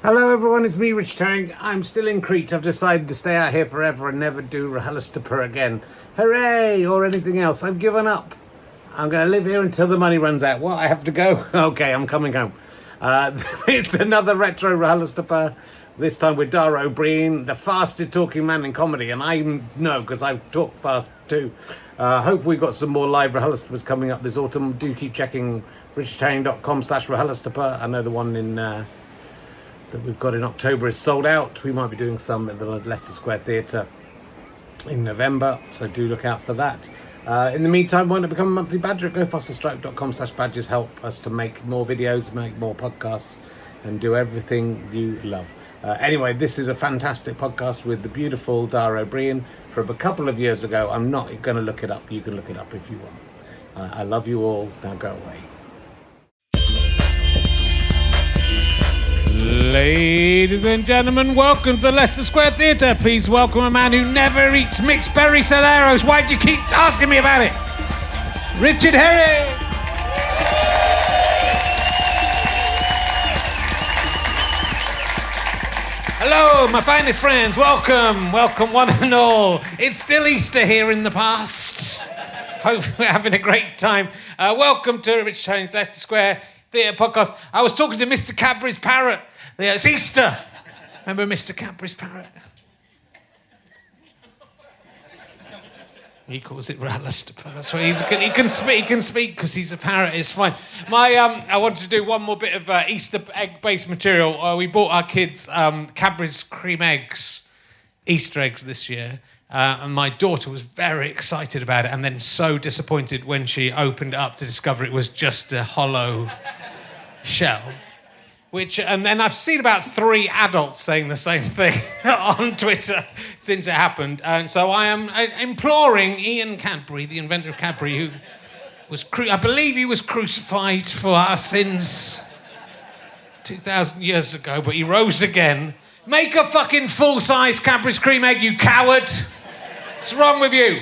Hello everyone, it's me, Rich Tang. I'm still in Crete. I've decided to stay out here forever and never do RHLSTP again. Hooray! Or anything else. I've given up. I'm going to live here until the money runs out. What? I have to go? Okay, I'm coming home. It's another retro RHLSTP. This time with Daro Breen, the fastest talking man in comedy. And I know, because I talk fast too. Hopefully we've got some more live RHLSTPs coming up this autumn. Do keep checking richtang.com/RHLSTP. I know the one in... that we've got in October is sold out. We might be doing some at the Leicester Square Theatre in November, so do look out for that. In the meantime, why not become a monthly badger at gofasterstripe.com/badges. Help us to make more videos, make more podcasts, and do everything you love. Anyway, this is a fantastic podcast with the beautiful Dara Ó Briain from a couple of years ago. I'm not going to look it up. You can look it up if you want. I love you all. Now go away. Ladies and gentlemen, welcome to the Leicester Square Theatre. Please welcome a man who never eats mixed berry Celeros. Why'd you keep asking me about it? Richard Herring! Hello, my finest friends. Welcome one and all. It's still Easter here in the past. Hope we're having a great time. Welcome to Richard Herring's Leicester Square Theatre podcast. I was talking to Mr. Cadbury's parrot. Yeah, it's Easter. Remember Mr. Cadbury's parrot? He calls it RHLSTP. That's what he can speak because he's a parrot. It's fine. I wanted to do one more bit of Easter egg-based material. We bought our kids Cadbury's cream eggs, Easter eggs this year. And my daughter was very excited about it and then so disappointed when she opened it up to discover it was just a hollow shell. And then I've seen about 3 adults saying the same thing on Twitter since it happened. And so I am imploring Ian Cadbury, the inventor of Cadbury, who was, I believe he was crucified for our sins 2,000 years ago, but he rose again. Make a fucking full-size Cadbury's cream egg, you coward! What's wrong with you?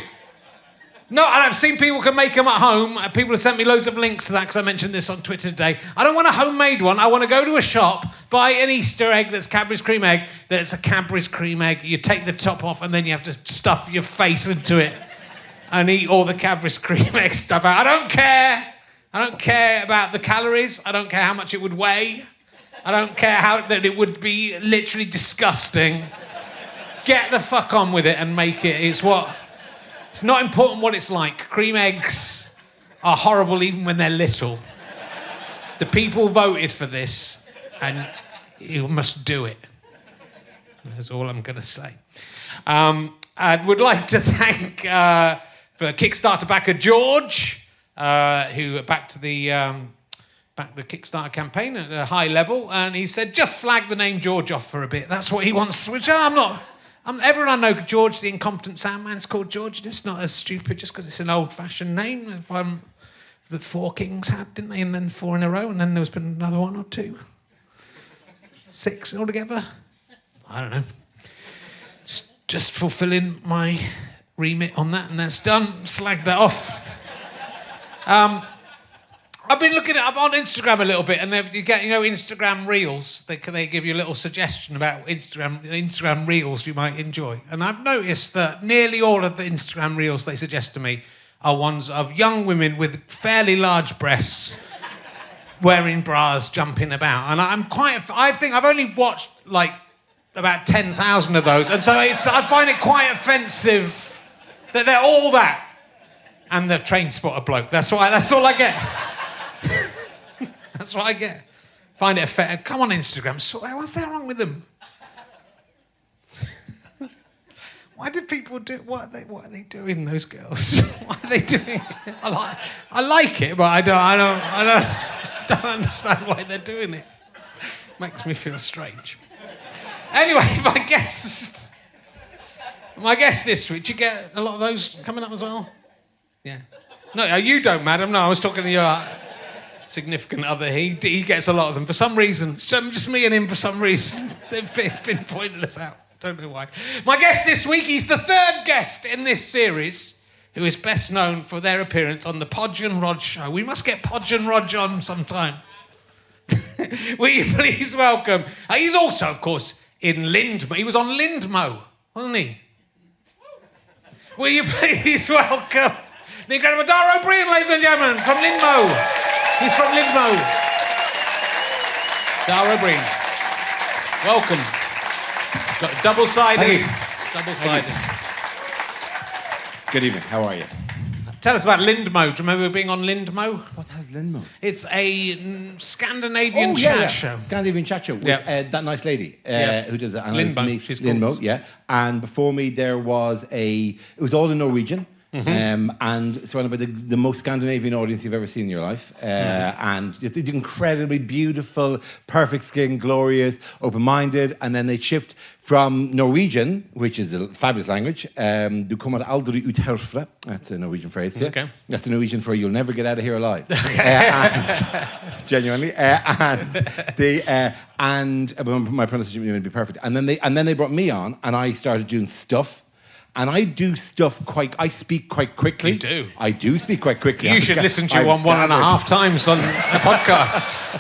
No, and I've seen people can make them at home. People have sent me loads of links to that because I mentioned this on Twitter today. I don't want a homemade one. I want to go to a shop, buy an Easter egg that's Cadbury's cream egg, that's a Cadbury's cream egg. You take the top off and then you have to stuff your face into it and eat all the Cadbury's cream egg stuff out. I don't care. I don't care about the calories. I don't care how much it would weigh. I don't care that it would be literally disgusting. Get the fuck on with it and make it. It's not important what it's like. Cream eggs are horrible even when they're little. The people voted for this, and you must do it. That's all I'm going to say. I would like to thank, for Kickstarter backer George, who backed the Kickstarter campaign at a high level, and he said, just slag the name George off for a bit. That's what he wants, which I'm not... everyone I know, George, the incompetent sound man's called George. It's not as stupid just because it's an old-fashioned name. The 4 kings had, didn't they? And then 4 in a row, and then there's been another 1 or 2. 6 altogether. I don't know. Just fulfilling my remit on that, and that's done. Slag that off. I've been looking up on Instagram a little bit, and you get, Instagram Reels. They give you a little suggestion about Instagram Reels you might enjoy. And I've noticed that nearly all of the Instagram Reels they suggest to me are ones of young women with fairly large breasts wearing bras, jumping about. And I think I've only watched like about 10,000 of those, and so I find it quite offensive that they're all that. And the train spotter bloke. That's all I get. That's what I get. Find it offensive. Come on, Instagram. What's that wrong with them? Why do people do? What are they doing? Those girls. What are they doing? I like it, but I don't understand why they're doing it. Makes me feel strange. Anyway, my guest this week. Did you get a lot of those coming up as well? Yeah. No, you don't, madam. No, I was talking to your significant other. He gets a lot of them for some reason. It's just me and him for some reason. They've been pointing us out. Don't know why. My guest this week, he's the 3rd guest in this series who is best known for their appearance on the Podge and Rod show. We must get Podge and Rod on sometime. Will you please welcome... he's also, of course, in Lindmo. He was on Lindmo, wasn't he? Will you please welcome the incredible Daro Breen, ladies and gentlemen, from Lindmo. He's from Lindmo. Daro Breen. Welcome. Got double-siders. Double-siders. Good evening. How are you? Tell us about Lindmo. Do you remember being on Lindmo? What the hell's Lindmo? It's a Scandinavian chat show. Scandinavian chat show with that nice lady who does it. Lindmo, she's called. Lindmo, yeah. And before me, there was it was all in Norwegian. And surrounded by the most Scandinavian audience you've ever seen in your life. And it's incredibly beautiful, perfect skin, glorious, open-minded. And then they shift from Norwegian, which is a fabulous language, du kommer aldri ut herfra. That's a Norwegian phrase for you. Okay. That's the Norwegian for you'll never get out of here alive. Genuinely. And my pronunciation would be perfect. And then they brought me on, and I started doing stuff. And I do stuff I speak quite quickly. You do? I do speak quite quickly. You should listen to you on 1.5 times on a podcast.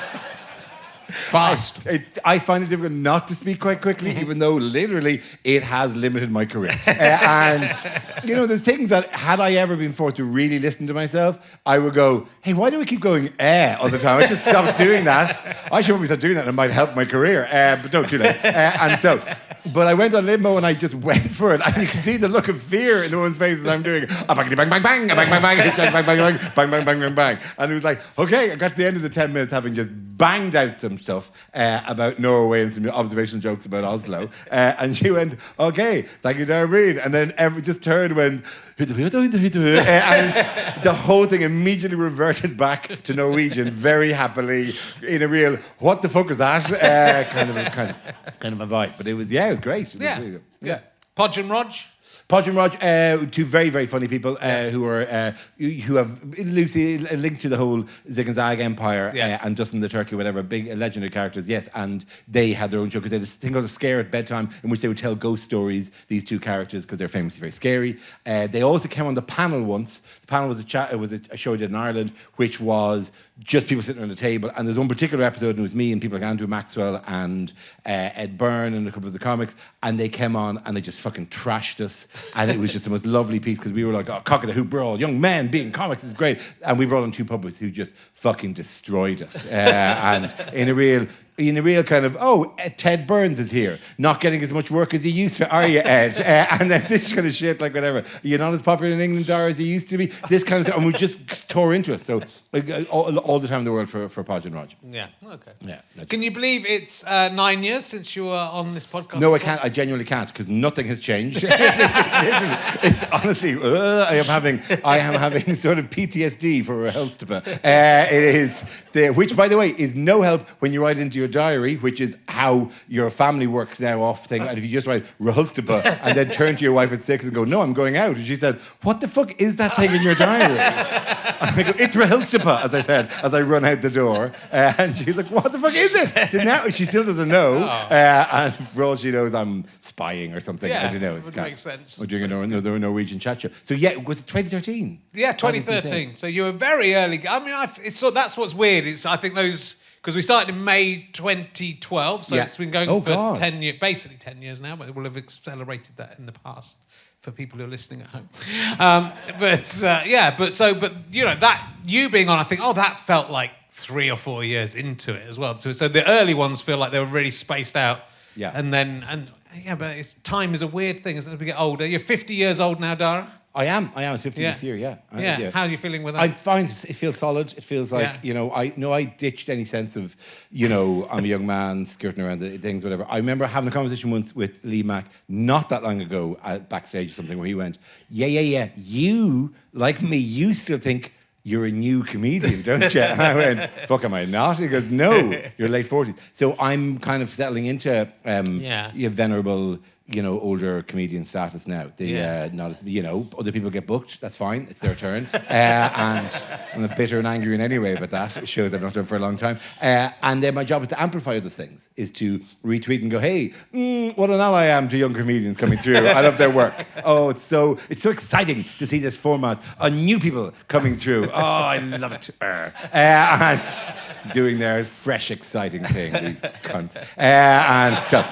Fast. I find it difficult not to speak quite quickly, even though literally it has limited my career. And, there's things that, had I ever been forced to really listen to myself, I would go, hey, why do we keep going all the time? I should stop doing that. I should probably stop doing that and it might help my career. But no, too late. But I went on Lindmo and I just went for it. And you can see the look of fear in the woman's face as I'm doing it. Bang, bang, bang, bang, bang, bang, bang, bang, bang, bang, bang, bang, bang, bang. And it was like, okay, I got to the end of the 10 minutes having just banged out some stuff about Norway and some observational jokes about Oslo. And she went, okay, thank you, Dara Breen. And then just turned and went, and the whole thing immediately reverted back to Norwegian very happily in a real, what the fuck is that? Kind of a vibe. But it was great. It was really good. Yeah. Podge and Rog? Podge and Rog, two very, very funny people who have loosely linked to the whole Zig and Zag empire and Dustin the Turkey, whatever, big legendary characters, yes. And they had their own show because they had this thing called A Scare at Bedtime in which they would tell ghost stories, these two characters, because they're famously very scary. They also came on the panel once. The panel was a show I did in Ireland, which was just people sitting around the table. And there's one particular episode, and it was me and people like Andrew Maxwell and Ed Byrne and a couple of the comics, and they came on and they just fucking trashed us. And it was just the most lovely piece because we were like, oh, cock of the hoop, we're all young men being comics is great. And we brought on two publics who just fucking destroyed us. And in a real kind of, Ted Burns is here, not getting as much work as he used to, are you, Ed? And then this kind of shit, like whatever. You're not as popular in England, Dara, as you used to be. This kind of stuff. And we just tore into us. So all the time in the world for Podge and Rog. Yeah, okay. Yeah. Can you believe it's 9 years since you were on this podcast? No, I can't. I genuinely can't because nothing has changed. It's honestly, I am having sort of PTSD for RHLSTP. It is, which by the way, is no help when you write into your diary, which is how your family works now off thing. And if you just write RHLSTP and then turn to your wife at 6 and go, no, I'm going out. And she said, what the fuck is that thing in your diary? And I go, it's RHLSTP, as I said, as I run out the door. And she's like, what the fuck is it? Now she still doesn't know. And for all she knows, I'm spying or something. Yeah, I don't know. It would make sense. We're doing a Norwegian chat show. So yeah, was it 2013? Yeah, 2013. So you were very early. I mean, that's what's weird. I think those... Because we started in May 2012, so it's been going for 10 years, basically 10 years now, but we'll have accelerated that in the past for people who are listening at home. But that you being on, I think, that felt like 3 or 4 years into it as well. So the early ones feel like they were really spaced out. Yeah. But time is a weird thing as we get older. You're 50 years old now, Dara? I am. It's 50 this year, yeah. How are you feeling with that? I find it feels solid. It feels like, I ditched any sense of, I'm a young man skirting around the things, whatever. I remember having a conversation once with Lee Mack not that long ago backstage or something where he went, yeah. You, like me, you still think you're a new comedian, don't you? And I went, fuck, am I not? He goes, no, you're late 40s. So I'm kind of settling into your venerable older comedian status now. Not as, other people get booked. That's fine. It's their turn. And I'm a bitter and angry in any way about that. It shows I've not done it for a long time. And then my job is to amplify those things, is to retweet and go, hey, what an ally I am to young comedians coming through. I love their work. Oh, it's so exciting to see this format on new people coming through. Oh, I love it. And doing their fresh, exciting thing, these cunts. And so...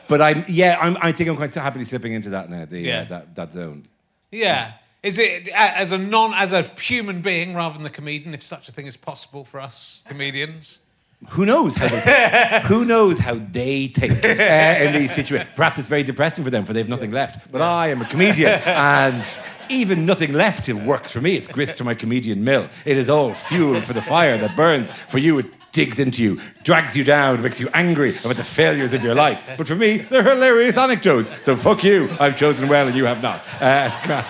But I think I'm quite happily slipping into that now, that zone. Yeah. Is it as a human being rather than the comedian, if such a thing is possible for us comedians? Who knows how they think? Who knows how they think in these situations? Perhaps it's very depressing for them, for they have nothing left. But I am a comedian, and even nothing left, it works for me. It's grist to my comedian mill. It is all fuel for the fire that burns. For you, it digs into you, drags you down, makes you angry about the failures of your life. But for me, they're hilarious anecdotes. So fuck you. I've chosen well and you have not. It's great.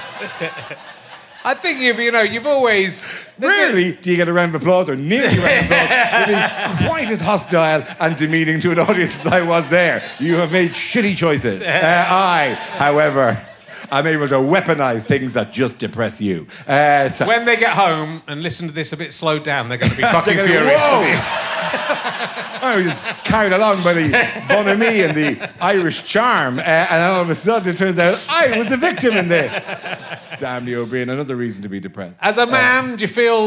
I think you've always... Rarely do you get a round of applause or nearly a round of applause. You've been quite as hostile and demeaning to an audience as I was there. You have made shitty choices. However... I'm able to weaponize things that just depress you. When they get home and listen to this a bit slowed down, they're going to be fucking furious. I was just carried along by the bonhomie and the Irish charm, and all of a sudden it turns out I was the victim in this. Damn the O'Brien, another reason to be depressed. As a man, do you feel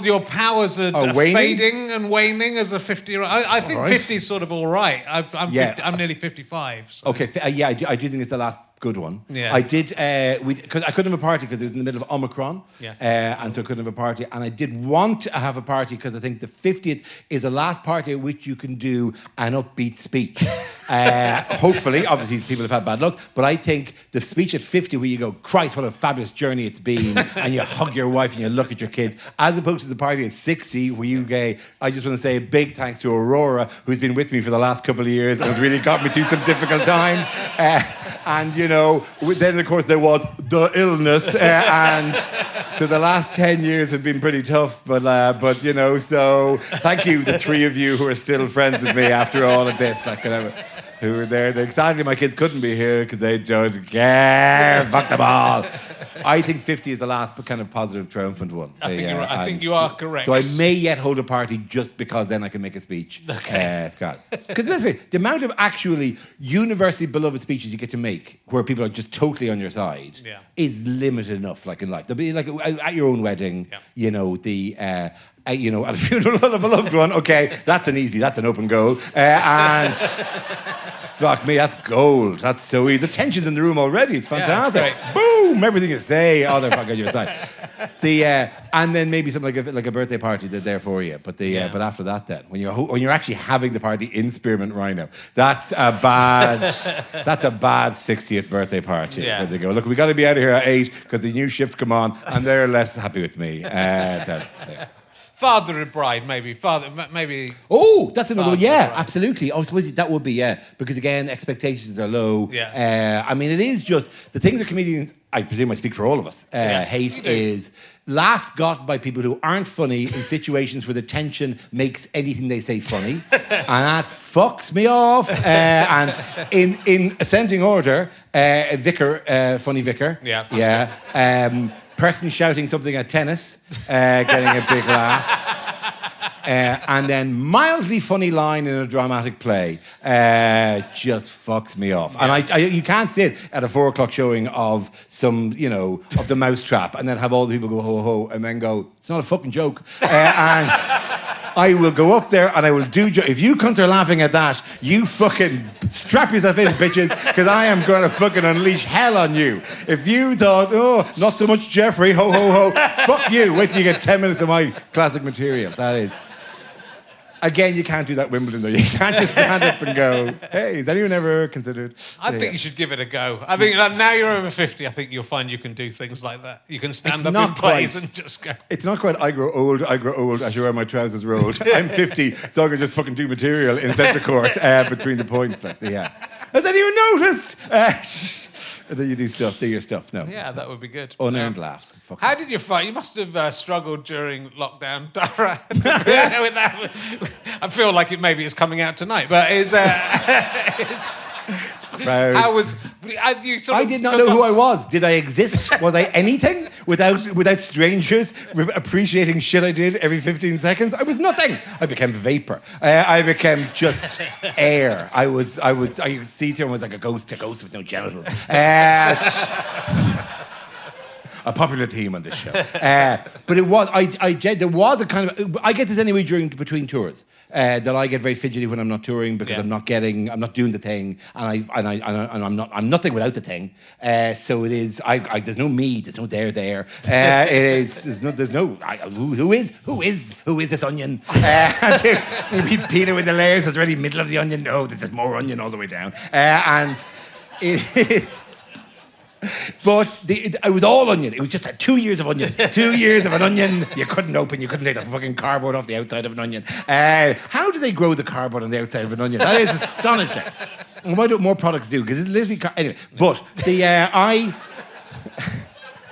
your powers are fading and waning as a 50-year-old? I think 50 is sort of all right. I'm nearly 55. So. Okay, I do think it's the last good one. Yeah. I did, because I couldn't have a party because it was in the middle of Omicron. Yes. And so I couldn't have a party. And I did want to have a party because I think the 50th is the last party at which you can do an upbeat speech. Hopefully, obviously people have had bad luck, but I think the speech at 50 where you go, Christ, what a fabulous journey it's been, and you hug your wife and you look at your kids, as opposed to the party at 60 where you go, I just want to say a big thanks to Aurora, who's been with me for the last couple of years and has really got me through some difficult times. And then of course there was the illness, and so the last 10 years have been pretty tough. But so thank you, the three of you who are still friends with me after all of this. Who were there? Sadly, my kids couldn't be here because they don't care. Fuck them all. I think 50 is the last kind of positive, triumphant one. I think you are correct. So I may yet hold a party just because then I can make a speech. Okay. Scott. Because let's face it, the amount of actually universally beloved speeches you get to make where people are just totally on your side is limited enough, like in life. There'll be like at your own wedding, at a funeral of a loved one. Okay, that's an open goal. And fuck me, that's gold. That's so easy. The tension's in the room already. It's fantastic. Yeah, boom, everything you say. Oh, they're fucking on your side. And then maybe something like a birthday party they're there for you. But but after that, then when you're actually having the party in Spearmint Rhino, that's a bad 60th birthday party. Yeah. Where they go, look, we got to be out of here at 8 because the new shift come on, and they're less happy with me. Father of bride, maybe. Oh, that's another one. Yeah, absolutely. I suppose that would be, because again, expectations are low. Yeah. I mean, it is just the things that comedians, I presume I speak for all of us, hate is laughs got by people who aren't funny in situations where the tension makes anything they say funny. And that fucks me off. And in ascending order, funny vicar. Yeah. Yeah. Person shouting something at tennis, getting a big laugh. And then mildly funny line in a dramatic play just fucks me off. Yeah. And you can't sit at a 4:00 showing of some, of the Mousetrap and then have all the people go ho ho and then go, it's not a fucking joke. And I will go up there and I will do... If you cunts are laughing at that, you fucking strap yourself in, bitches, because I am going to fucking unleash hell on you. If you thought, oh, not so much Jeffrey, ho, ho, ho, fuck you. Wait till you get 10 minutes of my classic material. That is... Again, you can't do that Wimbledon, though. You can't just stand up and go, hey, has anyone ever considered... I think you should give it a go. I think now you're over 50, I think you'll find you can do things like that. You can stand up in plays and just go... It's not quite I grow old, I should wear my trousers rolled. I'm 50, so I can just fucking do material in centre court between the points. Has anyone noticed? And then you do your stuff. No. Yeah, that would be good. Unearned laughs. How did you fight? You must have struggled during lockdown, Dara. With that. I feel like maybe it's coming out tonight, but it's crowd. How was... I did not know who I was. Did I exist? Was I anything without strangers appreciating shit I did every 15 seconds? I was nothing. I became vapor. I became just air. I could see to him was like a ghost with no genitals. A popular theme on this show. But it was, there was a kind of, I get this anyway between tours, that I get very fidgety when I'm not touring because I'm not doing the thing, and I'm nothing without the thing. So it is, there's no me, there's no there. It is, who is this onion? We peel it with the layers, it's already middle of the onion. No, this is more onion all the way down. And it is, but it was all onion. It was just like 2 years of onion. 2 years of an onion you couldn't open. You couldn't take the fucking cardboard off the outside of an onion. How do they grow the cardboard on the outside of an onion? That is astonishing. And why don't more products do? Because it's literally... Anyway, but I...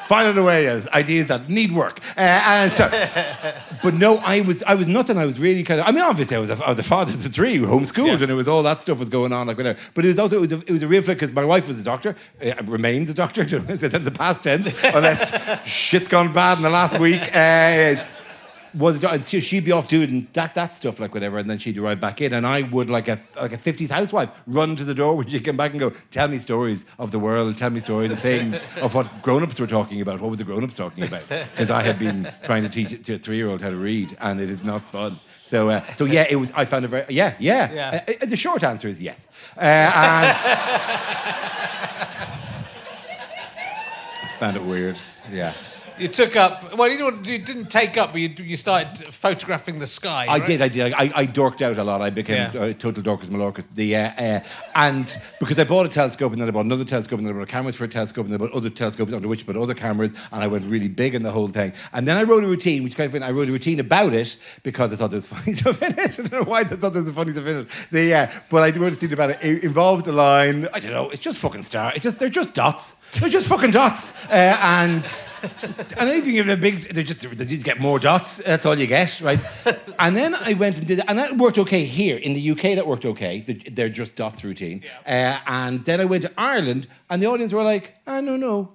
file it away as ideas that need work. But no, I was nothing. I was really kind of... I mean, obviously, I was a father to three who homeschooled, and it was all that stuff was going on, like whatever. But it was a real flick because my wife was a doctor, remains a doctor, in the past tense, unless shit's gone bad in the last week. And she'd be off doing that stuff, like whatever, and then she'd arrive back in, and I would, like a 50s housewife, run to the door when she'd come back and go, tell me stories of the world, tell me stories of things, of what grown-ups were talking about. What were the grown-ups talking about? Because I had been trying to teach to a 3-year-old how to read, and it is not fun. So yeah, it was. I found it very yeah. The short answer is yes. And I found it weird. Yeah. You took up... Well, you didn't take up, but you started photographing the sky, right? I did. I dorked out a lot. I became total dorcas malorcas. And because I bought a telescope, and then I bought another telescope, and then I bought cameras for a telescope, and then I bought other telescopes under which I put other cameras, and I went really big in the whole thing. And then I wrote a routine, which kind of... I wrote a routine about it because I thought there was funny stuff in it. I don't know why I thought there was funny stuff in it. But I wrote a routine about it. It involved a line... I don't know. It's just fucking stars. They're just dots. They're just fucking dots. And if you give them they just get more dots. That's all you get, right? And then I went and did it, and that worked okay here in the UK. That worked okay. They're just dots routine. Yeah. And then I went to Ireland, and the audience were like, no,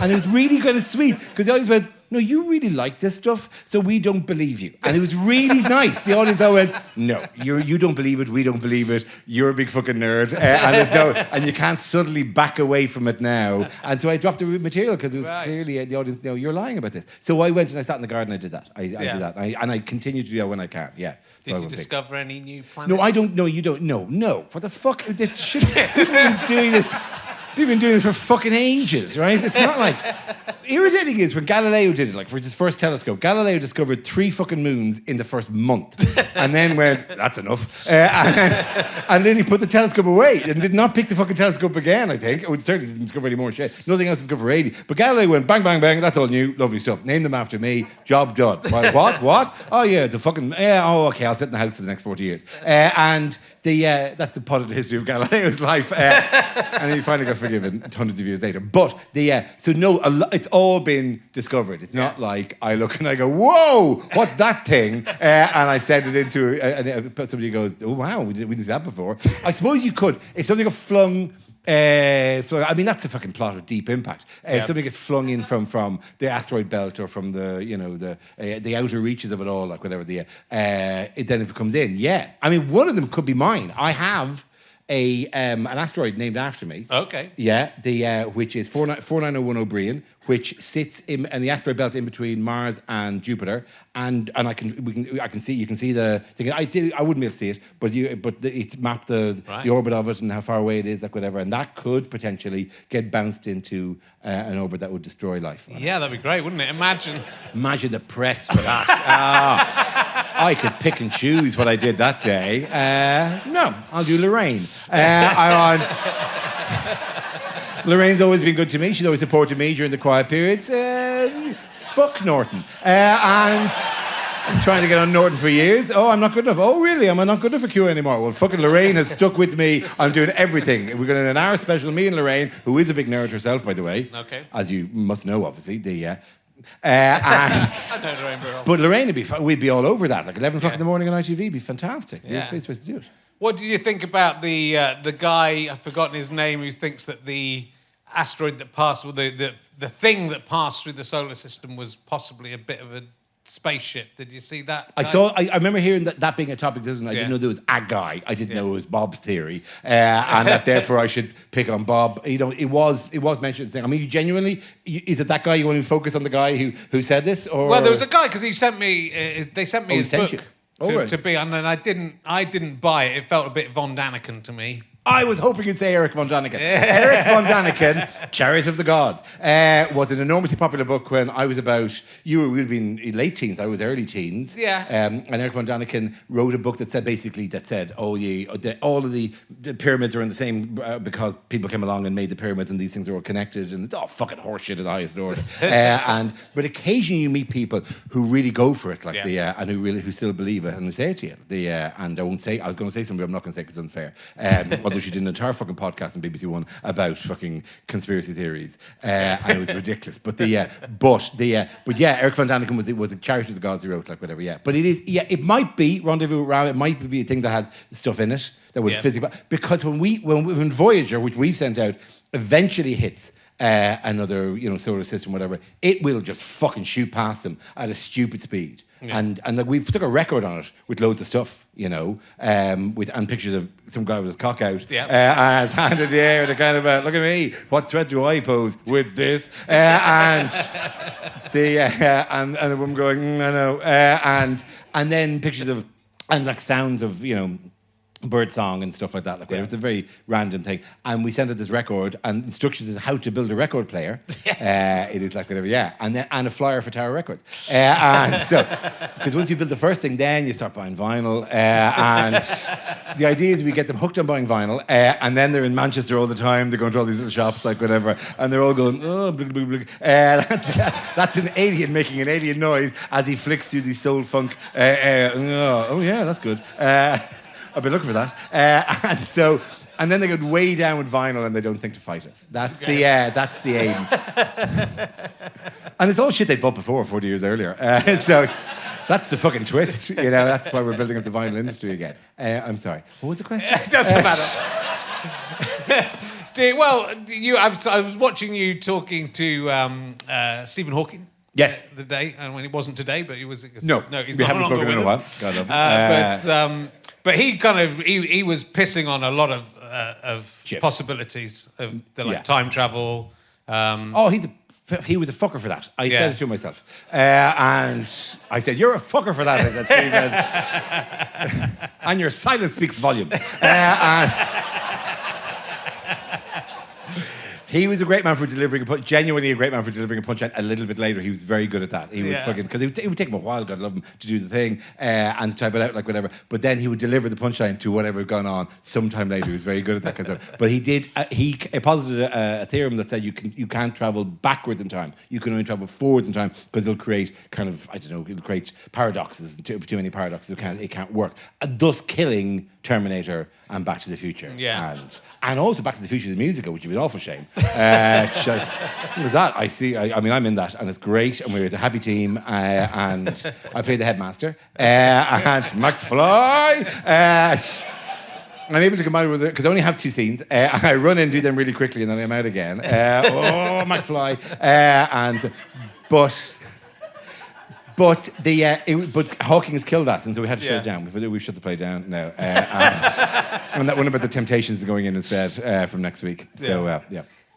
and it was really kind of sweet because the audience went, no, you really like this stuff, so we don't believe you. And it was really nice. The audience all went, no, you don't believe it, we don't believe it, you're a big fucking nerd, and you can't suddenly back away from it now. And so I dropped the material because it was clearly the audience, no, you're lying about this. So I went and I sat in the garden, I did that. I did that. And I continue to do that when I can, yeah. Did you discover any new planets? No, I don't know, you don't. No. What the fuck? This shit, people have been doing this... We've been doing this for fucking ages, right? It's not like... Irritating is when Galileo did it, like for his first telescope, Galileo discovered 3 fucking moons in the first month and then went, that's enough. And then he put the telescope away and did not pick the fucking telescope again, I think. It certainly didn't discover any more shit. Nothing else discovered for 80. But Galileo went, bang, bang, bang, that's all new, lovely stuff. Name them after me, job done. What? Oh, yeah, the fucking... okay, I'll sit in the house for the next 40 years. And that's the part of the history of Galileo's life. And he finally got forgiven hundreds of years later. But it's all been discovered. It's not like I look and I go, whoa, what's that thing? And I send it into somebody goes, oh wow, we didn't see that before. I suppose you could if something got flung. I mean, that's a fucking plot of Deep Impact. If something gets flung in from the asteroid belt or from the outer reaches of it all, like whatever then if it comes in, I mean, one of them could be mine. I have an asteroid named after me. Okay. Yeah, which is 4901 Briain, which sits in the asteroid belt in between Mars and Jupiter, and you can see the thing. I wouldn't be able to see it, but it's mapped the orbit of it and how far away it is, like whatever, and that could potentially get bounced into an orbit that would destroy life. Yeah, that'd be great, wouldn't it? Imagine the press for that. I could pick and choose what I did that day. No, I'll do Lorraine. Lorraine's always been good to me. She's always supported me during the quiet periods. Fuck Norton. And I'm trying to get on Norton for years. Oh, I'm not good enough. Oh, really? Am I not good enough for Q anymore? Well, fucking Lorraine has stuck with me. I'm doing everything. We're going to an hour special, me and Lorraine, who is a big nerd herself, by the way. Okay. As you must know, obviously. But Lorraine would we'd be all over that. Like 11 o'clock in the morning on ITV, be fantastic. There's a space to do it. What did you think about the guy, I've forgotten his name, who thinks that the asteroid that passed, the thing that passed through the solar system was possibly a bit of a spaceship? Did you see that? I remember hearing that being a topic, I didn't know there was a guy. I didn't know it was Bob's theory, and that therefore I should pick on Bob. You know, it was mentioned. I mean, you genuinely, is it that guy you want to focus on the guy who said this? Or well, there was a guy because he sent me. They sent me his book right. to be on, and I didn't buy it. It felt a bit Von Daniken to me. I was hoping you'd say Eric Von Daniken. Eric Von Daniken, Chariots of the Gods, was an enormously popular book when I was about, we'd have been late teens, I was early teens. Yeah. And Eric Von Daniken wrote a book that said, all of the pyramids are in the same, because people came along and made the pyramids and these things are all connected and it's all fucking horseshit at the highest order. But occasionally you meet people who really go for it, and who still believe it and who say it to you. And I was going to say something, but I'm not going to say because it's unfair. She did an entire fucking podcast on BBC One about fucking conspiracy theories, and it was ridiculous. But Eric Von Daniken was a Chariot of the Gods he wrote, like whatever. Yeah, but it might be Rendezvous with Rama. It might be a thing that has stuff in it that would physically, because when Voyager, which we've sent out, eventually hits another solar system, whatever, it will just fucking shoot past them at a stupid speed. Yeah. And like we've took a record on it with loads of stuff, and pictures of some guy with his cock out, his hand in the air, the kind of look at me, what threat do I pose with this? And the woman going, I know, and then pictures of and like sounds of bird song and stuff like that. It's a very random thing. And we sent out this record and instructions as how to build a record player. Yes. It is like whatever, and a flyer for Tower Records. And so, because once you build the first thing, then you start buying vinyl. And the idea is we get them hooked on buying vinyl, and then they're in Manchester all the time. They're going to all these little shops, like whatever, and they're all going, oh, blah, blah, blah. That's an alien making an alien noise as he flicks through the soul funk. Oh yeah, that's good. I've been looking for that. And then they go way down with vinyl and they don't think to fight us. That's the aim. And it's all shit they bought before, 40 years earlier. That's the fucking twist. That's why we're building up the vinyl industry again. I'm sorry. What was the question? It doesn't matter. I was watching you talking to Stephen Hawking. Yes. The day, and when it wasn't today, but he was. No, he's we not haven't spoken in a while. God love him. But he he was pissing on a lot of possibilities of time travel. He was a fucker for that. I said it to myself. And I said, you're a fucker for that, I said, Stephen. And your silence speaks volume. He was a great man for delivering a punch, genuinely a great man for delivering a punchline a little bit later. He was very good at that. He would because it would take him a while, God love him, to do the thing and to type it out, like whatever. But then he would deliver the punchline to whatever had gone on sometime later. He was very good at that kind of stuff. But he did, he posited a theorem that said you can't travel backwards in time. You can only travel forwards in time because it'll create it'll create paradoxes, too many paradoxes. It can't work. Thus killing Terminator and Back to the Future. Yeah. And also Back to the Future, the musical, which would be an awful shame. Just what was that? I mean, I'm in that, and it's great, and we're a happy team, and I play the headmaster, and McFly. I'm able to come out with it because I only have 2 scenes. I run in, do them really quickly, and then I'm out again. McFly, But Hawking's killed us, and so we had to shut it down. We've shut the play down now. And that one about the Temptations is going in instead from next week. So,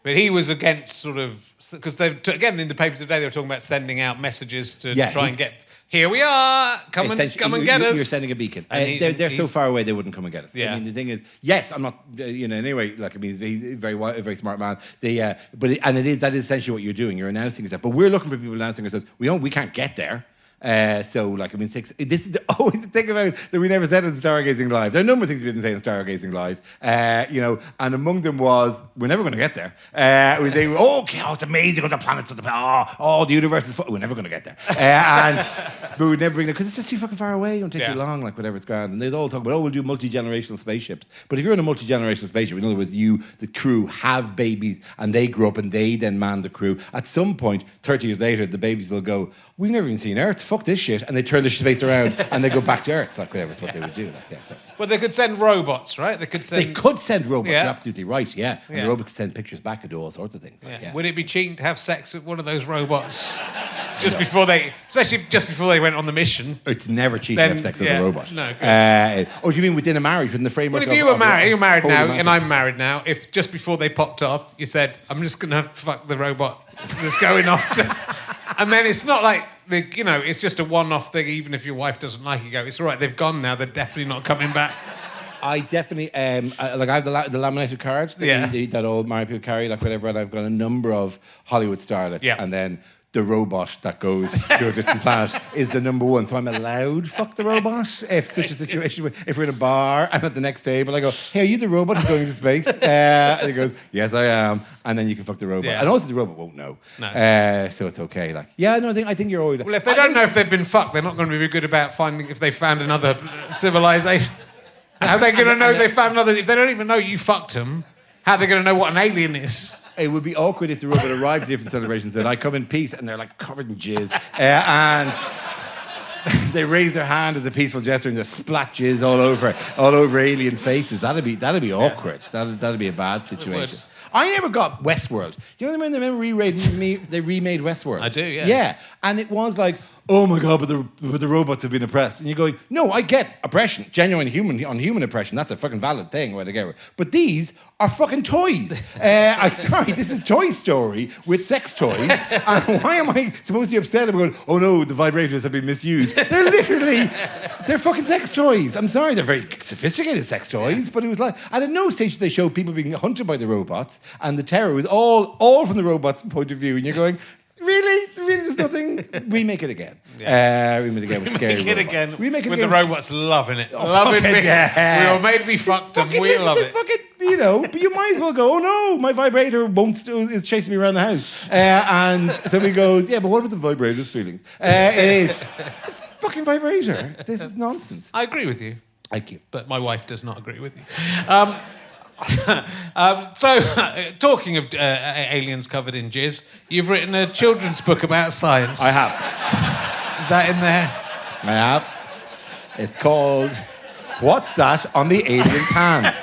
But he was against because again in the paper today they were talking about sending out messages to try and get, here we are, come and get us. You're sending a beacon. They're so far away they wouldn't come and get us. Yeah. I mean, the thing is, yes, I'm not, anyway, he's a very smart man. That is essentially what you're doing. You're announcing yourself. But we're looking for people announcing ourselves. We can't get there. This is always the thing about that we never said in Stargazing Live. There are a number of things we didn't say in Stargazing Live, and among them was, we're never going to get there. We say, it's amazing, the planets, the universe is full. We're never going to get there. But we'd never bring it, because it's just too fucking far away. It won't take too long, like whatever, it's grand. And they all talk about, we'll do multi-generational spaceships. But if you're in a multi-generational spaceship, in other words, the crew have babies, and they grow up, and they then man the crew. At some point, 30 years later, the babies will go, we've never even seen Earth fuck this shit, and they turn the space around and they go back to Earth, like whatever is what they would do. Like, yeah, so. Well, they could send robots, right? They could send robots. You're absolutely right. Yeah, and the robots could send pictures back and do all sorts of things. Like, Would it be cheating to have sex with one of those robots before they, especially just before they went on the mission? It's never cheating to have sex with a robot. No. Do you mean within a marriage, within the framework? Well, if you were married, you're married now, and I'm married now. If just before they popped off, you said, "I'm just gonna fuck the robot that's going off," and then it's not like it's just a one-off thing. Even if your wife doesn't like it, it's all right. They've gone now. They're definitely not coming back. I definitely I have the laminated card that all married people carry, like whatever, and I've got a number of Hollywood starlets, and then the robot that goes to a distant planet is the number one. So I'm allowed fuck the robot if such a situation. If we're in a bar and at the next table I go, "Hey, are you the robot who's going to space?" And he goes, "Yes, I am." And then you can fuck the robot. Yeah. And also the robot won't know. No. So it's okay. Like, I think you're always. Well, if they don't know if they've been fucked, they're not going to be very good about finding if they found another civilization. How are they going to know they found another? If they don't even know you fucked them, how are they going to know what an alien is? It would be awkward if the robot arrived at different celebrations and I come in peace and they're like covered in jizz and they raise their hand as a peaceful gesture and just splat jizz all over alien faces. That'd be awkward. That'd be a bad situation. I never got Westworld. Do you know when they remade Westworld? I do, yeah. Yeah, and it was like, oh my God, but the robots have been oppressed. And you're going, no, I get oppression, genuine human oppression. That's a fucking valid thing, whatever. But these are fucking toys. I'm sorry, this is Toy Story with sex toys. And why am I supposed to be upset about going, oh no, the vibrators have been misused? They're fucking sex toys. I'm sorry, they're very sophisticated sex toys, but it was like, at no stage did they show people being hunted by the robots, and the terror was all from the robots' point of view, and you're going, really, there's nothing. Remake it again. Remake it again with scary robots. Remake it with the robots loving it. Loving it. We all made me fucked and we love it. But you might as well go, oh no, my vibrator is chasing me around the house. And somebody goes, yeah, but what about the vibrator's feelings? It is the fucking vibrator. This is nonsense. I agree with you. Thank you. But my wife does not agree with you. Talking of aliens covered in jizz, you've written a children's book about science. I have. Is that in there? I have. It's called What's That on the Alien's Hand?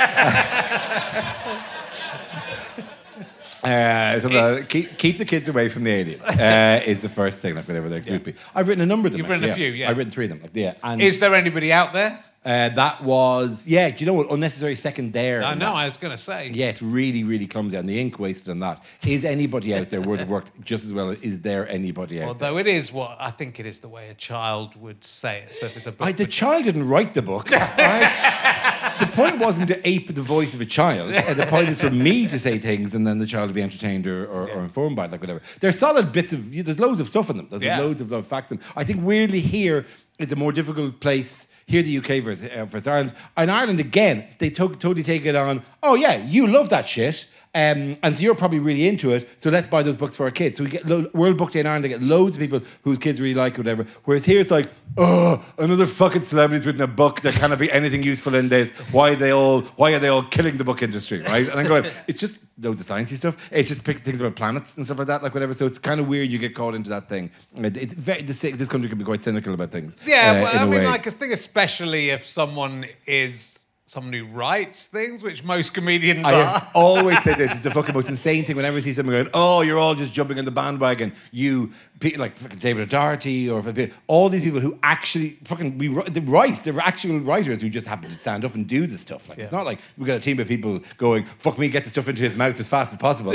Keep the kids away from the aliens is the first thing, like whenever they're groupie. I've written a number of them. You've written a few, yeah. I've written 3 of them. And is there anybody out there? That was, do you know what? Unnecessary second there. I know, I was going to say. Yeah, it's really, really clumsy, and the ink wasted on that. Is anybody out there would have worked just as well? Is there anybody out there? Although it is what I think it is the way a child would say it. So if it's a book, the child didn't write the book. The point wasn't to ape the voice of a child. The point is for me to say things, and then the child to be entertained or informed by it, like whatever. There's solid bits of. There's loads of stuff in them. There's loads of facts in them. I think weirdly here it's a more difficult place. Here, the UK versus Ireland. In Ireland, again, they totally take it on, oh yeah, you love that shit, and so you're probably really into it, so let's buy those books for our kids. So we get World Book Day in Ireland, they get loads of people whose kids really like it, whatever. Whereas here it's like, oh, another fucking celebrity's written a book, there cannot be anything useful in this. Why are they all killing the book industry, right? And I'm going, it's just loads of sciencey stuff. It's just things about planets and stuff like that, like whatever. So it's kind of weird you get caught into that thing. It's this country can be quite cynical about things. Yeah, well, I mean, like, I think especially if someone who writes things, which most comedians I are. have always said this. It's the fucking most insane thing whenever I see someone going, oh, you're all just jumping on the bandwagon. You, like David O'Doherty or all these people who actually write. They're actual writers who just happen to stand up and do this stuff. Like, it's not like we've got a team of people going, fuck me, get the stuff into his mouth as fast as possible.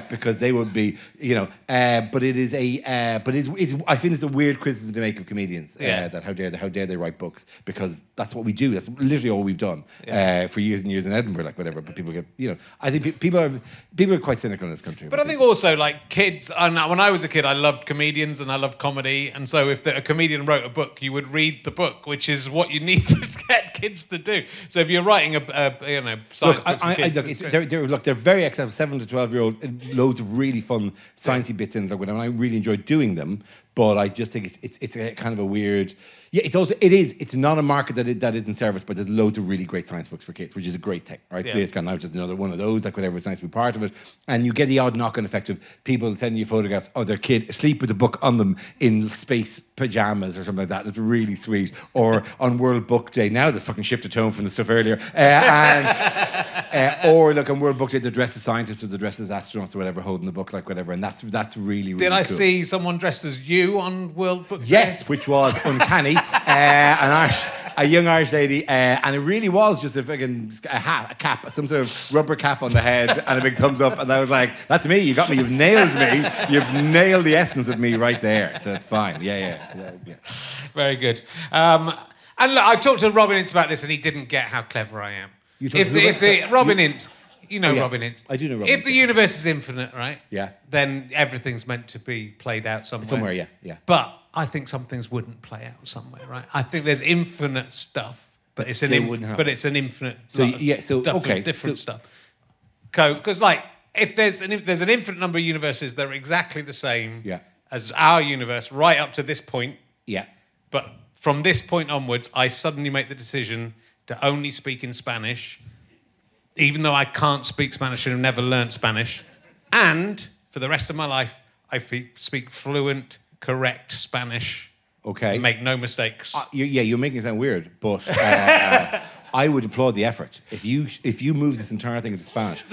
Because they would be, but it is I think it's a weird criticism to make of comedians. That how dare they write books, because that's what we do. That's literally all we've done for years and years in Edinburgh, like whatever. But people get, I think people are quite cynical in this country. But I think also, like, kids, and when I was a kid, I loved comedians and I loved comedy, and so if a comedian wrote a book, you would read the book, which is what you need to get kids to do. So if you're writing science books for kids, they're very accessible. 7 to 12-year-old, loads of really fun sciencey bits in there. And I really enjoyed doing them. But I just think it's a kind of a weird. Yeah, it's not a market that isn't serviced, but there's loads of really great science books for kids, which is a great thing, right? Yeah. It's now just another one of those, like whatever, it's nice to be part of it. And you get the odd knock-on effect of people sending you photographs of their kid asleep asleep with a book on them in space pajamas or something like that. It's really sweet. Or on World Book Day, now they fucking shifted tone from the stuff earlier. Or look, on World Book Day, they're dressed as scientists or they're dressed as astronauts or whatever, holding the book like whatever. And that's really, really Did I cool. see someone dressed as you on World Book Day? Yes, which was uncanny. A young Irish lady, and it really was just a fucking a cap, some sort of rubber cap on the head and a big thumbs up. And I was like, that's me, you got me, you've nailed me. You've nailed the essence of me right there. So it's fine. Yeah. So yeah. Very good. And look, I talked to Robin Ince about this and he didn't get how clever I am. Robin Ince, you know Robin Ince. I do know Robin If the universe is infinite, right? Yeah. Then everything's meant to be played out somewhere. Somewhere, yeah. But I think some things wouldn't play out somewhere, right? I think there's infinite stuff, but it's an infinite. Different stuff. Because like if there's an infinite number of universes that are exactly the same as our universe right up to this point. Yeah. But from this point onwards, I suddenly make the decision to only speak in Spanish, even though I can't speak Spanish and have never learnt Spanish. And for the rest of my life, I speak fluent, correct Spanish. Okay. Make no mistakes. You're making it sound weird, but I would applaud the effort. If you move this entire thing into Spanish,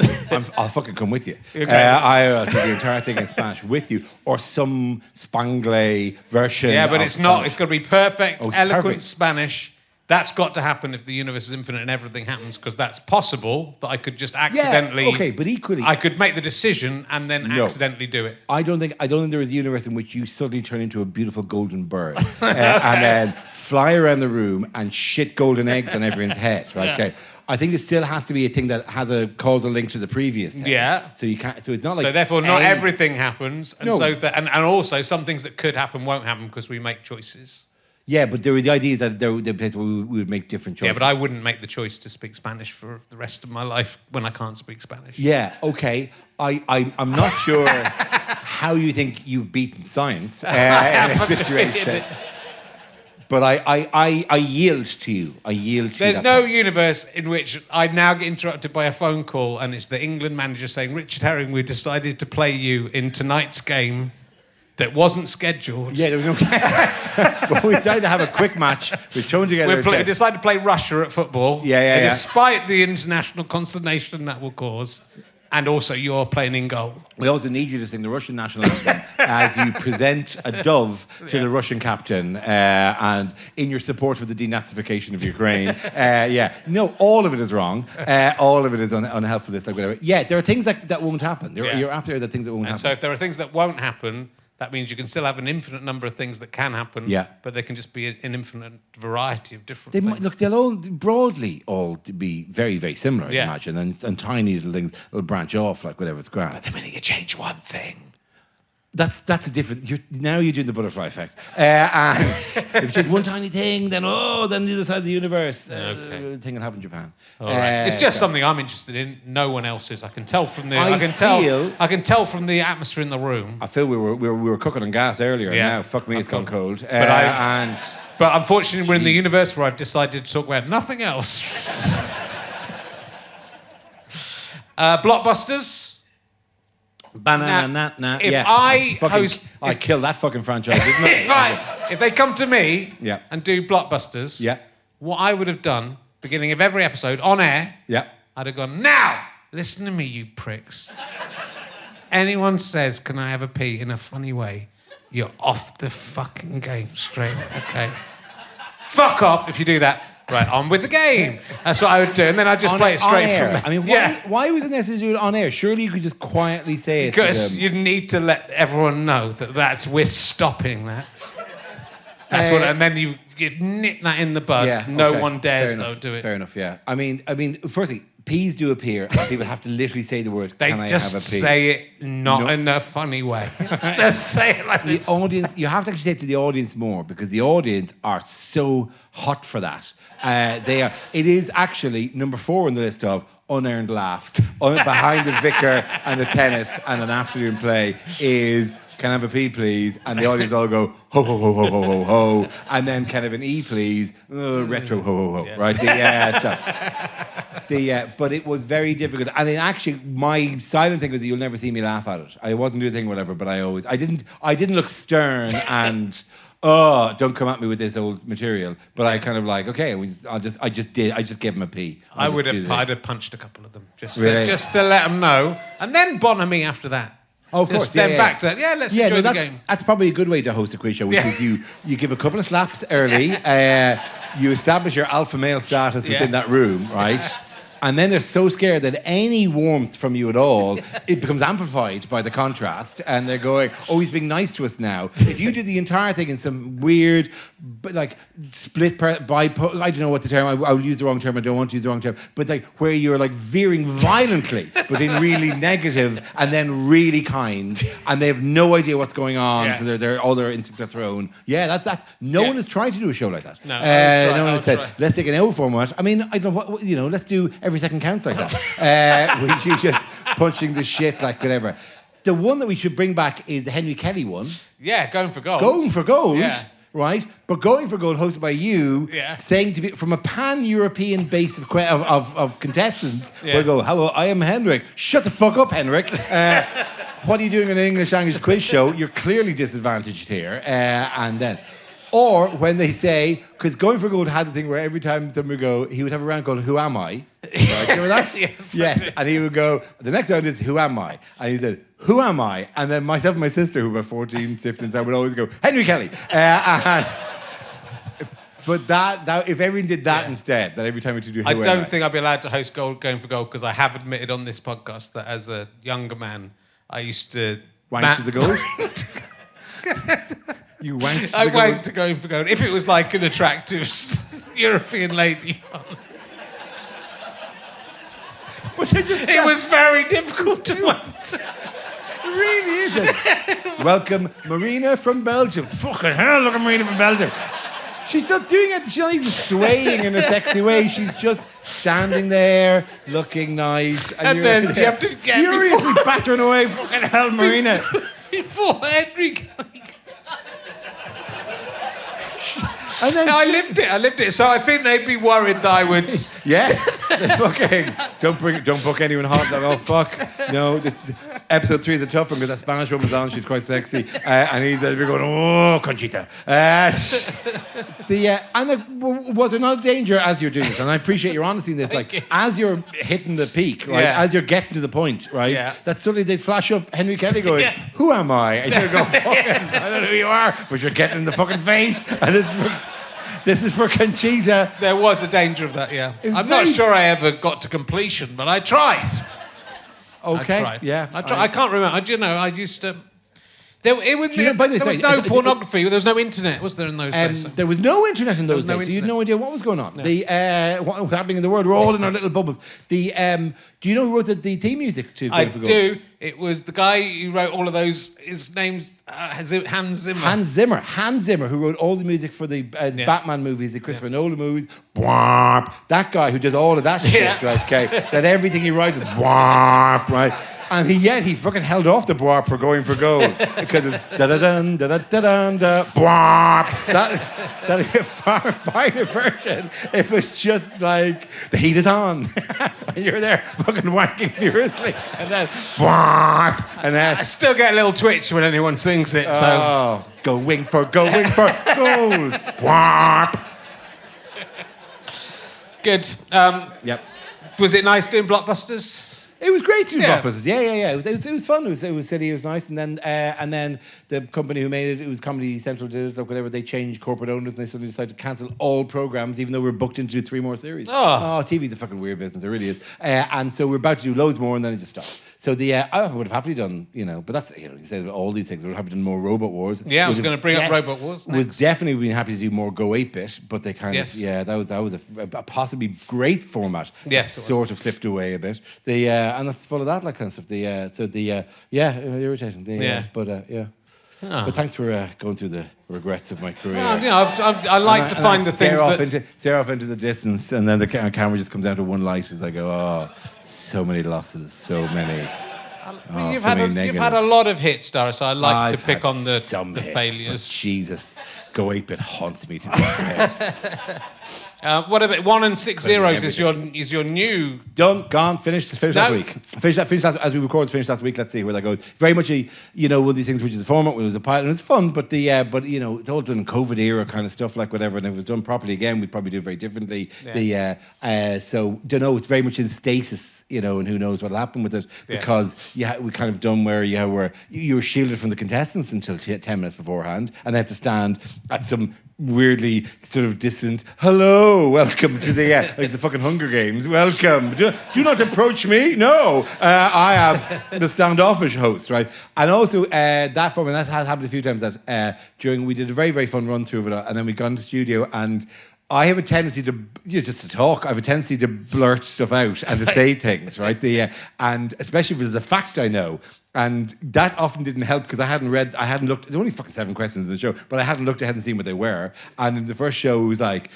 I'll fucking come with you. Okay. I'll do the entire thing in Spanish with you, or some Spanglais version. Yeah, but it's not. Spanish. It's got to be perfect, eloquent perfect. Spanish. That's got to happen if the universe is infinite and everything happens, because that's possible that I could just accidentally... Yeah, okay, but equally... I could make the decision and then accidentally do it. I don't think there is a universe in which you suddenly turn into a beautiful golden bird and then fly around the room and shit golden eggs on everyone's head, right? Okay. I think it still has to be a thing that has a causal link to the previous thing. Yeah. So you can't... So it's not like... So therefore not everything happens, and and also some things that could happen won't happen because we make choices. Yeah, but the idea is that there would be a place where we would make different choices. Yeah, but I wouldn't make the choice to speak Spanish for the rest of my life when I can't speak Spanish. Yeah, okay. I'm not sure how you think you've beaten science in this situation. But I yield to you. There's no universe in which I now get interrupted by a phone call and it's the England manager saying, Richard Herring, we decided to play you in tonight's game that wasn't scheduled. Yeah, there was no... Well, we decided to have a quick match. We've thrown together... We decided to play Russia at football. Yeah. Despite the international consternation that will cause. And also you're playing in goal. We also need you to sing the Russian national anthem as you present a dove to the Russian captain and in your support for the denazification of Ukraine. No, all of it is wrong. All of it is unhelpful, this, like whatever. Yeah, there are things that won't happen. You're up there, the things that won't happen. So if there are things that won't happen, that means you can still have an infinite number of things that can happen, but they can just be an infinite variety of different things. They'll all broadly all be very, very similar, I imagine, and tiny little things will branch off, like whatever, it's grand. But the minute you change one thing... That's a different... Now you're doing the butterfly effect. And if it's just one tiny thing, then the other side of the universe, the thing will happen in Japan. All right. It's just something I'm interested in. No one else is. I can tell from the... I can tell from the atmosphere in the room. I feel we were cooking on gas earlier. And now, fuck me, it's gone cold. But unfortunately, we're in the universe where I've decided to talk about nothing else. Blockbusters. I killed that fucking franchise. If they come to me and do Blockbusters, what I would have done, beginning of every episode, on air, I'd have gone, now, listen to me, you pricks. Anyone says, can I have a pee in a funny way, you're off the fucking game straight, okay? Fuck off if you do that. Right, on with the game. That's what I would do. And then I'd just play it straight from there. I mean, why was it necessary to do it on air? Surely you could just quietly say it. Because you need to let everyone know that we're stopping that. That's what, and then you nip that in the bud. No one dares do it. Fair enough, yeah. I mean, firstly, peas do appear, and people have to literally say the word, can I have a pea? They just say it not in a funny way. Just say it like this. The audience, you have to actually say it to the audience more, because the audience are so hot for that. It is actually number 4 on the list of unearned laughs. Behind the vicar and the tennis and an afternoon play is "Can I have a P, please?" And the audience all go ho ho ho ho ho ho ho, and then kind of an E, please, retro ho ho ho, yeah. Right? But it was very difficult, and it actually, my silent thing was that you'll never see me laugh at it. I wasn't doing a thing, whatever, but I didn't look stern and. Oh, don't come at me with this old material. But I kind of like, okay, I just gave him a P. I'd have punched a couple of them just to let them know, and then bonhomie after that. Oh, of course. Just then back to let's enjoy the game. That's probably a good way to host a quiz show, which is you give a couple of slaps early, you establish your alpha male status within that room, right? And then they're so scared that any warmth from you at all, it becomes amplified by the contrast. And they're going, oh, he's being nice to us now. If you did the entire thing in some weird, like, split, I don't know what the term, I'll use the wrong term, I don't want to use the wrong term, but like where you're like veering violently, but in really negative and then really kind. And they have no idea what's going on. So all their instincts are thrown. Yeah, no one has tried to do a show like that. No, no one has said, let's take an L format. I mean, I don't know what, let's do every second counts like that. We should just punching the shit like whatever. The one that we should bring back is the Henry Kelly one. Yeah, Going for Gold. Going for Gold, right? But Going for Gold, hosted by you, saying to be from a pan-European base of contestants. We'll go, hello, I am Henrik. Shut the fuck up, Henrik. What are you doing in an English-language quiz show? You're clearly disadvantaged here. And then... Or when they say, because Going for Gold had the thing where every time someone would go, he would have a round called "Who am I?" Right? Remember that? Yes. And he would go, the next round is "Who am I?" And he said, "Who am I?" And then myself and my sister, who were 14, 15, so I would always go, "Henry Kelly." But that if everyone did that instead, that every time we do "Who am I?" I don't think I'd be allowed to host Going for Gold because I have admitted on this podcast that as a younger man, I used to wank to the gold. You wanked to I wanked to Going for Gold. If it was like an attractive European lady. But it was very difficult to wank to. It really isn't. Welcome, Marina from Belgium. Fucking hell, look at Marina from Belgium. She's not doing it. She's not even swaying in a sexy way. She's just standing there, looking nice. And then you have to get furiously battering away. Fucking hell, Marina. Before Henry Kelly. And then I lived it. So I think they'd be worried that I would. Yeah. Fucking don't book anyone hot. Like, oh fuck. No. Episode 3 is a tough one because that Spanish woman's on. She's quite sexy, and he's we're going, oh, Conchita. Was there not a danger as you're doing this? And I appreciate your honesty in this. Like as you're hitting the peak, right? As you're getting to the point, right? Yeah. That suddenly they flash up Henry Kelly going, "Who am I?" And you go, "Fucking, I don't know who you are," but you're getting in the fucking face, and this is for Conchita. There was a danger of that, yeah. I'm not sure I ever got to completion, but I tried. Okay. I tried. Yeah. I can't remember. I used to. There was no pornography. There was no internet, was there, in those days? There was no internet in those days, so you had no idea what was going on. No. What was happening in the world? We're all in our little bubbles. Do you know who wrote the theme music to Going for Gold? I do. It was the guy who wrote all of those. His name's Hans Zimmer. Hans Zimmer, who wrote all the music for the Batman movies, the Christopher Nolan movies. That guy who does all of that shit, right? Okay, that everything he writes is right. And he fucking held off the bwarp for Going for Gold because it's da-da-dun, da-da-da-dun, da bwarp. That is a far finer version. It was just like, the heat is on. And you're there fucking wanking furiously. And then bwarp. And then... I still get a little twitch when anyone sings it. Oh, going for gold. Bwarp. Good. Yep. Was it nice doing Blockbusters? It was great to do Blockbusters. Yeah. It was fun. It was silly. It was nice. And then the company who made it was Comedy Central, did it or whatever. They changed corporate owners and they suddenly decided to cancel all programs, even though we were booked in to do 3 more series. Oh, TV's a fucking weird business. It really is. And so we're about to do loads more, and then it just stopped. So I would have happily done, but that's you say all these things. We would have happily done more Robot Wars. Yeah, I was going to bring up Robot Wars. Was definitely been happy to do more Go 8-bit, but they kind of that was a possibly great format. Yes, sort of slipped away a bit. And that's full of that kind of stuff. Irritating. But thanks for going through the regrets of my career. Well, I like to find the things that... Stare off into the distance, and then the camera just comes down to one light as I go, oh, so many losses, so many... You've had a lot of hits, Dara, so I like to pick on the failures. Jesus, Go Ape, it haunts me to this day. What about 1 and 6 zeros is your new... Done, gone, finished last week. Finished last, as we recorded, finished last week. Let's see where that goes. Very much one of these things which is a format, when it was a pilot, and it's fun, but it's all done in COVID era kind of stuff, like whatever, and if it was done properly again, we'd probably do it very differently. Yeah. So, don't know, it's very much in stasis, and who knows what'll happen with it, because we kind of done where you were shielded from the contestants until 10 minutes beforehand, and they had to stand at some weirdly sort of distant, hello, welcome to the like the fucking Hunger Games, welcome, do not approach me, no, I am the standoffish host, right? And also that format, that has happened a few times, that we did a very, very fun run through of it, and then we got into the studio, and I have a tendency to, just to talk, I have a tendency to blurt stuff out and to say things, right? And especially if there's a fact I know. And that often didn't help because I hadn't looked, there's only fucking 7 questions in the show, but I hadn't looked ahead and seen what they were. And in the first show, it was like,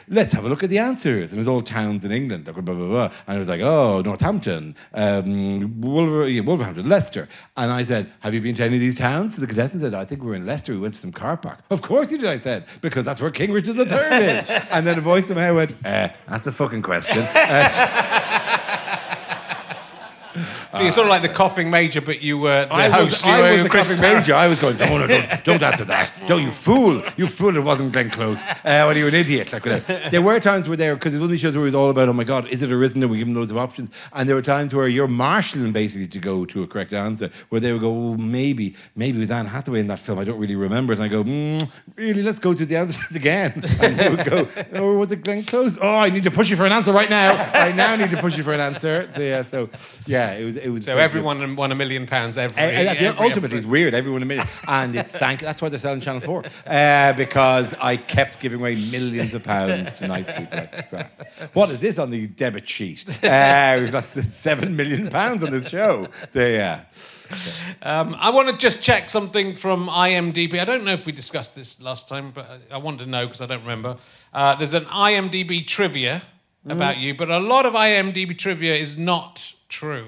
let's have a look at the answers. And it was all towns in England, blah, blah, blah, blah. And it was like, oh, Northampton, Wolverhampton, Leicester. And I said, have you been to any of these towns? So the contestant said, I think we were in Leicester, we went to some car park. Of course you did, I said, because that's where King Richard III is. And then a voice somehow went, that's a fucking question. So you're sort of like the coughing major, but you were the host. I was the coughing major. I was going, no, don't answer that. Don't, you fool. You fool, it wasn't Glenn Close. When you were an idiot. Like, there were times where because it was one of these shows where it was all about, oh my God, is it arisen? And we give them loads of options. And there were times where you're marshalling basically to go to a correct answer, where they would go, oh, maybe it was Anne Hathaway in that film. I don't really remember it. And I go, really, let's go through the answers again. And they would go, oh, was it Glenn Close? Oh, I need to push you for an answer right now. I now need to push you for an answer. It was so everyone won £1 million every ultimately, it's weird. Everyone $1 million, and it sank. That's why they're selling Channel 4, because I kept giving away millions of pounds to nice people. What is this on the debit sheet? We've lost £7 million on this show. I want to just check something from IMDb. I don't know if we discussed this last time, but I want to know because I don't remember. There's an IMDb trivia about you, but a lot of IMDb trivia is not true.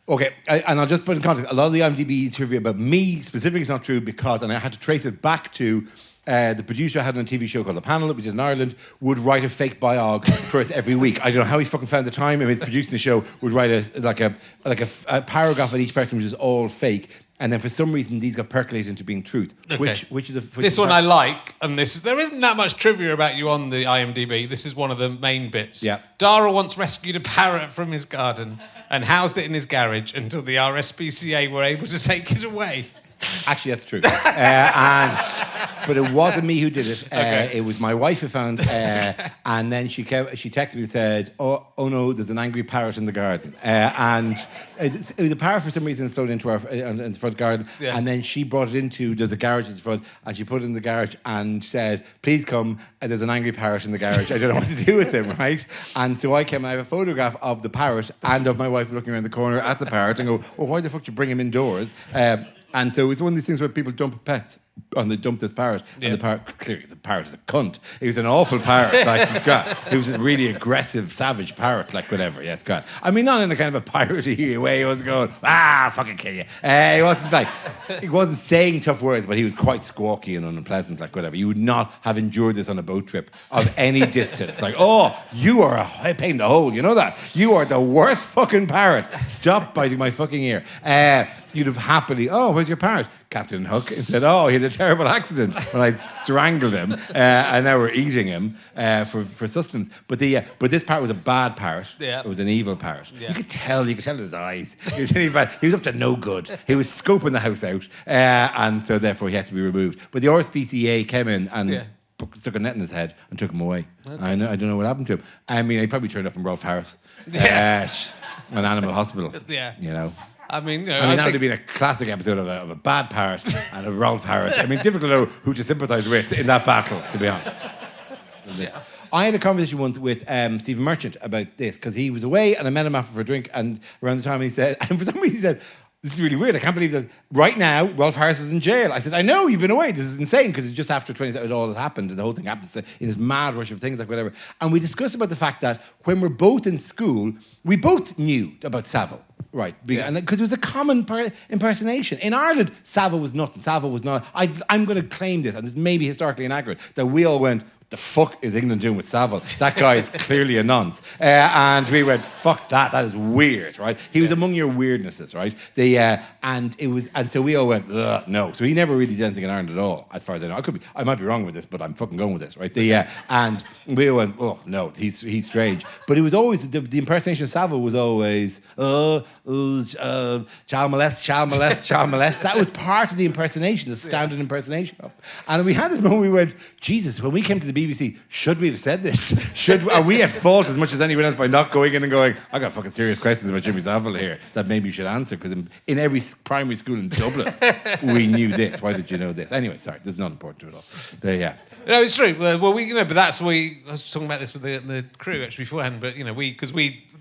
Okay, and I'll just put in context, a lot of the IMDb trivia about me specifically is not true and I had to trace it back to the producer I had on a TV show called The Panel that we did in Ireland would write a fake biog for us every week. I don't know how he fucking found the time. I mean, producing the show would write a paragraph on each person which is all fake. And then for some reason, these got percolated into being truth. Okay. Which is this one I like, and there isn't that much trivia about you on the IMDb. This is one of the main bits. Yeah. Dara once rescued a parrot from his garden and housed it in his garage until the RSPCA were able to take it away. Actually, that's true. But it wasn't me who did it. It was my wife who found. And then she texted me and said, "Oh no, there's an angry parrot in the garden." And the parrot for some reason flowed into in the front garden. Yeah. And then she brought it into. There's a garage in the front, and she put it in the garage and said, "Please come. There's an angry parrot in the garage. I don't know what to do with him." Right. And so I came and I have a photograph of the parrot and of my wife looking around the corner at the parrot and go, "Well, why the fuck did you bring him indoors?" And so it's one of these things where people dump pets, and they dump this parrot, and the parrot, clearly the parrot is a cunt. He was an awful parrot, like, he's great. He was a really aggressive, savage parrot, like, whatever, yes, great. I mean, not in a kind of a piratey way, he wasn't going, fucking kill you. He wasn't saying tough words, but he was quite squawky and unpleasant, like, whatever. You would not have endured this on a boat trip of any distance. Like, oh, you are a pain in the hole, you know that? You are the worst fucking parrot. Stop biting my fucking ear. You'd have happily, oh, where's your parrot? Captain Hook, and said, oh, he had a terrible accident when I strangled him, and now we're eating him for sustenance. But this parrot was a bad parrot. Yeah. It was an evil parrot. Yeah. You could tell in his eyes. He was up to no good. He was scoping the house out, and so therefore he had to be removed. But the RSPCA came in and stuck a net in his head and took him away. Okay. I don't know what happened to him. I mean, he probably turned up in Rolf Harris, an animal hospital. Yeah, you know. I mean, that would have been a classic episode of a bad parrot and a Rolf Harris. I mean, difficult to know who to sympathise with in that battle, to be honest. Yeah. I had a conversation once with Stephen Merchant about this, because he was away and I met him after for a drink, and around the time he said, and for some reason he said, this is really weird. I can't believe that right now Rolf Harris is in jail. I said, I know, you've been away. This is insane, because it's just after 20, it all had happened, and the whole thing happened in this mad rush of things, like whatever. And we discussed about the fact that when we're both in school, we both knew about Savile. Right, because it was a common impersonation. In Ireland, Savile was nothing. Savile was not. I'm going to claim this, and this may be historically inaccurate, that we all went, the fuck is England doing with Savile? That guy is clearly a nonce. And we went, fuck that, that is weird, right? He was among your weirdnesses, right? And so we all went, ugh, no. So he never really did anything in Ireland at all, as far as I know. I might be wrong with this, but I'm fucking going with this, right? And we all went, oh no, he's strange. But it was always, the impersonation of Savile was always, child molest. That was part of the impersonation, the standard impersonation. And we had this moment we went, Jesus, when we came to the BBC, should we have said this? Are we at fault as much as anyone else by not going in and going, I got fucking serious questions about Jimmy Savile here that maybe you should answer, because in every primary school in Dublin, we knew this. Why did you know this? Anyway, sorry, this is not important to it all. Yeah. No, it's true. Well, but that's I was talking about this with the crew actually beforehand.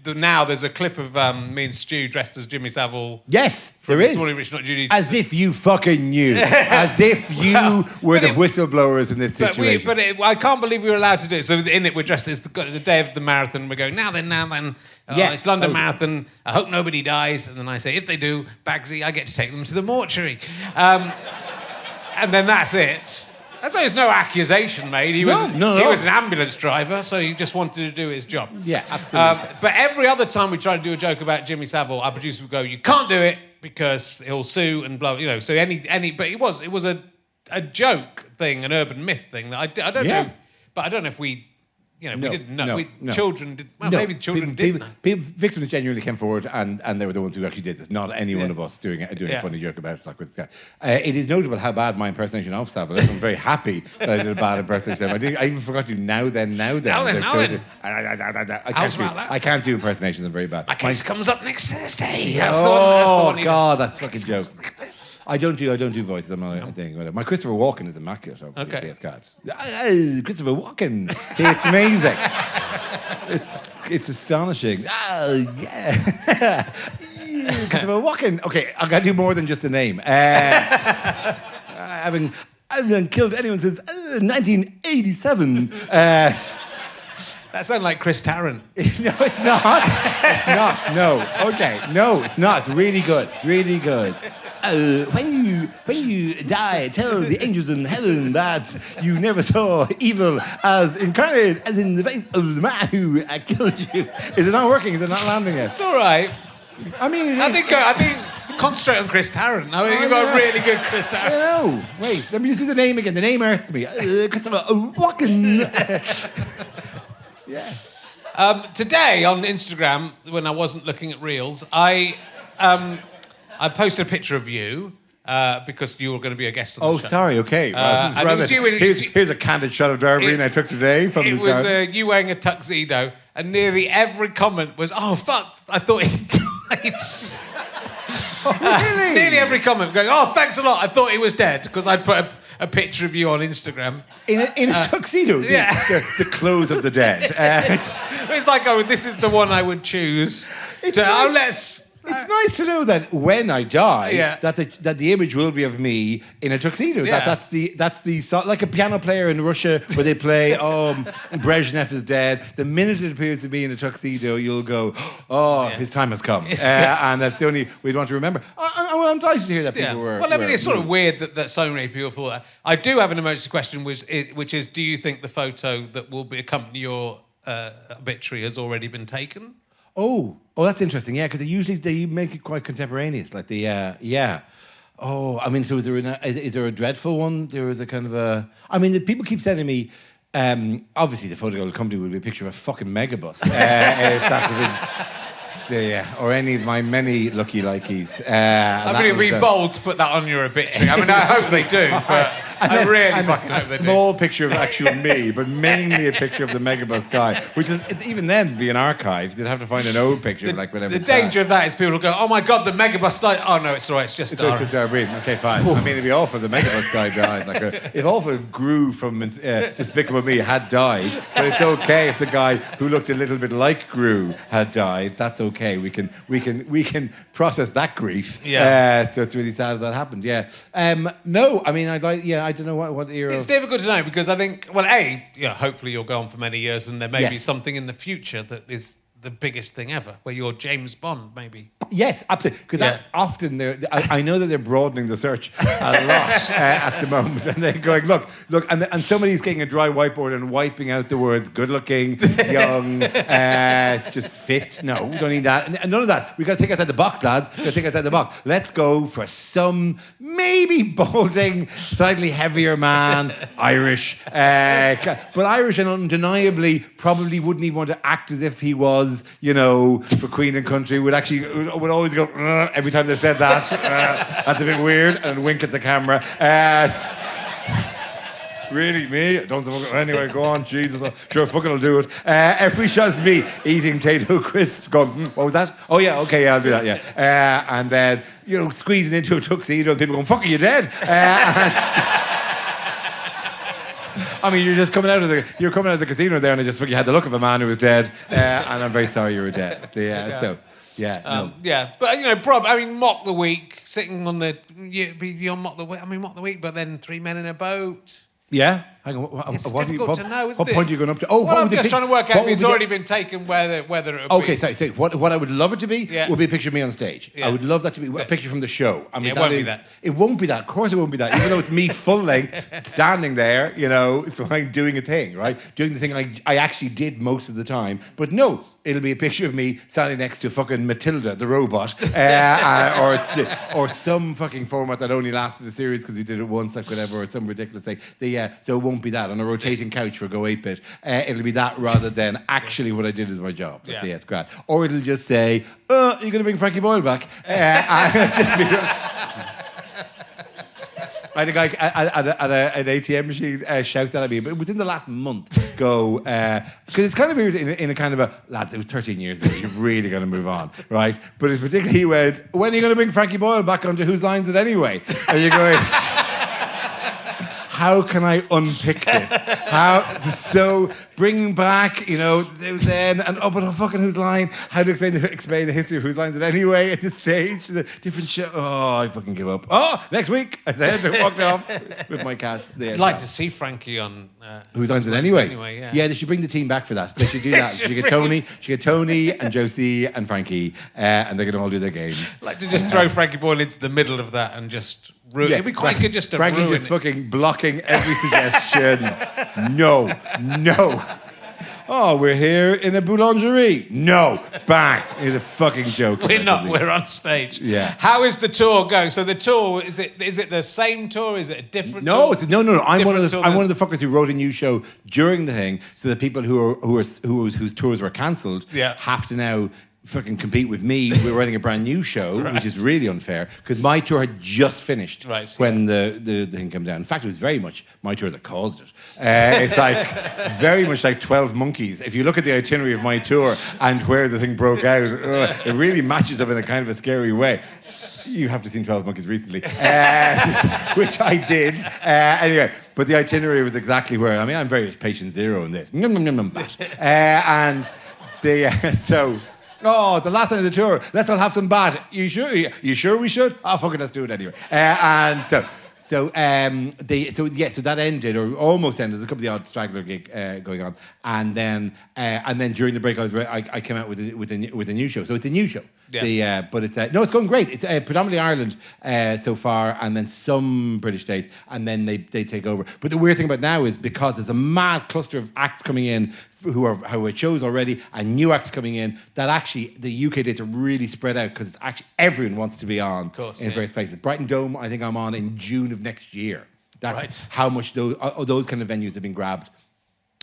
But now there's a clip of me and Stu dressed as Jimmy Savile. Yes, there is. Sorry, Rich, not Judy. As if you fucking knew. As if you were the whistleblowers in this situation. I can't believe we were allowed to do it. So in it, we're dressed as the day of the marathon. We're going, now then. It's London Marathon. I hope nobody dies. And then I say, if they do, Bagsy, I get to take them to the mortuary. And then that's it. So there's no accusation made. He was an ambulance driver, so he just wanted to do his job. Yeah, absolutely. But every other time we try to do a joke about Jimmy Savile, our producer would go, "You can't do it because he'll sue and blah." So but it was a joke thing, an urban myth thing that I don't know. But I don't know if we. We didn't know. Children did. Well, maybe the children didn't. Victims genuinely came forward, and they were the ones who actually did this. Not any one of us doing a funny joke about it, like with this guy. It is notable how bad my impersonation of Savile is. I'm very happy that I did a bad impersonation of him. I even forgot to do now then. I can't do impersonations. I'm very bad. My case comes up next Thursday. God, that fucking joke. I don't do voices. I'm not a thing. My Christopher Walken is immaculate. Okay. Christopher Walken. See, it's amazing. It's astonishing. Yeah. Christopher Walken. Okay, I've got to do more than just the name. I haven't killed anyone since 1987. That sounds like Chris Tarrant. No, it's not. It's not. No. Okay. No, it's not. It's really good. Really good. When you die, tell the angels in heaven that you never saw evil as incarnate as in the face of the man who killed you. Is it not working? Is it not landing yet? It's all right. I mean, I think concentrate on Chris Tarrant. I think you've got a really good Chris Tarrant. I know. Wait, let me just do the name again. The name hurts me. Christopher Walken. Yeah. Today on Instagram, when I wasn't looking at reels, I posted a picture of you because you were going to be a guest on the show. Oh, sorry, okay. Here's a candid shot of Daro Breen I took today. It was you wearing a tuxedo, and nearly every comment was, oh, fuck, I thought he died. Oh, really? Nearly every comment going, oh, thanks a lot, I thought he was dead, because I'd put a picture of you on Instagram. In a tuxedo? Yeah. The clothes of the dead. It's like, oh, this is the one I would choose. It's nice to know that when I die, that the image will be of me in a tuxedo. Yeah. That's the like a piano player in Russia where they play Brezhnev is dead. The minute it appears to be in a tuxedo, you'll go, his time has come, and that's the only we'd want to remember. I'm delighted to hear that people were. Well, I mean, it's sort of weird that so many people thought that. I do have an emergency question, which is, do you think the photo that will accompany your obituary has already been taken? Oh, that's interesting. Yeah, because they make it quite contemporaneous. Like Oh, I mean, so is there a dreadful one? There is a kind of a. I mean, the people keep sending me. Obviously, the photo company will be a picture of a fucking megabus. Or any of my many lucky likeys. I mean, it'd be bold to put that on your obituary. I mean, I hope they do, but I really fucking hope they do. A small picture of actual me, but mainly a picture of the megabus guy, which is even then be an archive. They'd have to find an old picture like whatever. The danger of that is people will go, "Oh my god, the megabus died." Oh no, it's all right. It's just Dara Breen. Okay, fine. I mean, it'd be awful if the megabus guy died. If awful if Gru from Despicable Me had died, but it's okay if the guy who looked a little bit like Gru had died. That's okay. okay. We can process that grief. Yeah. So it's really sad that happened. Yeah. No, I mean, I don't know what era. It's difficult to know because I think, well, hopefully you'll go on for many years, and there may be something in the future that is the biggest thing ever, where you're James Bond, maybe. Yes, absolutely. Because often I know that they're broadening the search a lot at the moment, and they're going, look, and somebody's getting a dry whiteboard and wiping out the words good-looking, young, just fit. No, we don't need that, and none of that. We got to think outside the box, lads. We got to think outside the box. Let's go for some maybe balding, slightly heavier man, Irish, but Irish and undeniably probably wouldn't even want to act as if he was, for Queen and Country, would always go every time they said that. That's a bit weird, and wink at the camera. Really, me? Don't anyway. Go on, Jesus. Sure, fucking I'll do it. Every shot's me eating Tato crisp. Going, what was that? Oh yeah, okay, yeah, I'll do that. Yeah, and then squeezing into a tuxedo, and people going, "Fuck, are you dead?" I mean, you're coming out of the casino there, and you had the look of a man who was dead, and I'm very sorry you were dead. But Bob, I mean, mock the week, sitting on the mock the week, but then 3 men in a boat. Yeah. Hang on. It's difficult to know, isn't it? What point are you going up to? Oh, well, I'm just trying to work out if it's already been taken, whether it would be. Okay, sorry. What I would love it to be would be a picture of me on stage. Yeah. I would love that to be a picture from the show. I mean, it won't be that. It won't be that. Of course it won't be that. Even though it's me full length, standing there, so I'm doing a thing, right? Doing the thing I actually did most of the time. But no, it'll be a picture of me standing next to fucking Matilda, the robot, or some fucking format that only lasted a series because we did it once, like whatever, or some ridiculous thing. So it won't be that on a rotating couch for Go 8-Bit. It'll be that rather than actually what I did as my job. Yeah, it's great. Or it'll just say, "You're going to bring Frankie Boyle back," and it'll just be. I had a guy at an ATM machine shout that at me, but within the last month, go, because it's kind of weird in a kind of a, lads, it was 13 years ago, you've really got to move on, right? But it's particularly, he went, "When are you going to bring Frankie Boyle back onto Whose Line's It Anyway?" And you're going, how can I unpick this? So bring back, then, and but fucking Whose Line? How to explain the history of Whose Line's It Anyway at this stage? It's a different show. Oh, I fucking give up. Oh, next week, I said, and walked off with my cat. I'd like to see Frankie on Whose Line's It Anyway? Yeah, they should bring the team back for that. They should do that. Should get Tony and Josie and Frankie, and they can all do their games. I'd like to just throw Frankie Boyle into the middle of that and just. It'd be quite good just to Frankie just fucking blocking every suggestion. No. Oh, we're here in a boulangerie. No. Bang. It's a fucking joke. We're not. We're on stage. Yeah. How is the tour going? So the tour, is it the same tour? Is it a different tour? No. I'm one of the fuckers who wrote a new show during the thing, so that people whose tours were cancelled have to now fucking compete with me. We're writing a brand new show, which is really unfair because my tour had just finished when the thing came down. In fact, it was very much my tour that caused it. It's like very much like 12 Monkeys. If you look at the itinerary of my tour and where the thing broke out, it really matches up in a kind of a scary way. You have to seen 12 Monkeys recently, which I did. Anyway, but the itinerary was exactly where. I mean, I'm very patient zero in this. And so. Oh, the last night of the tour. Let's all have some bat. You sure? You sure we should? Oh, fuck it, let's do it anyway. So that ended or almost ended. There's a couple of the odd straggler gig going on, and then during the break, I came out with a new show. So it's a new show. Yeah. But it's it's going great. It's predominantly Ireland so far, and then some British dates, and then they take over. But the weird thing about now is because there's a mad cluster of acts coming in who are shows already, and new acts coming in, that actually the UK dates are really spread out because actually everyone wants to be on in various places. Brighton Dome, I think I'm on in June of next year. That's how much those kind of venues have been grabbed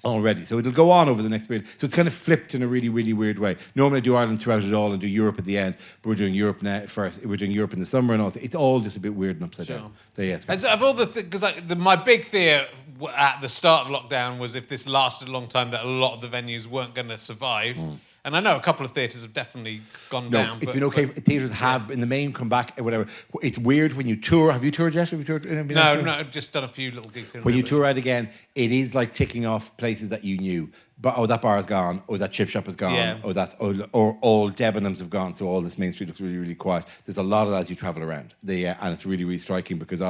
already. So it'll go on over the next period. So it's kind of flipped in a really, really weird way. Normally I do Ireland throughout it all and do Europe at the end, but we're doing Europe now first. We're doing Europe in the summer and all. It's all just a bit weird and upside down. So, yeah, of all the because my big fear at the start of lockdown was if this lasted a long time that a lot of the venues weren't going to survive. And I know a couple of theatres have definitely gone down. It's been okay. Theatres have, in the main, come back, whatever. It's weird when you tour. Have you toured, Jess? Have you toured? No, I've just done a few little gigs here. When you tour out again, it is like ticking off places that you knew. but that bar is gone, or that chip shop is gone, or all Debenhams have gone, so all this main street looks really, really quiet. There's a lot of that as you travel around, and it's really, really striking because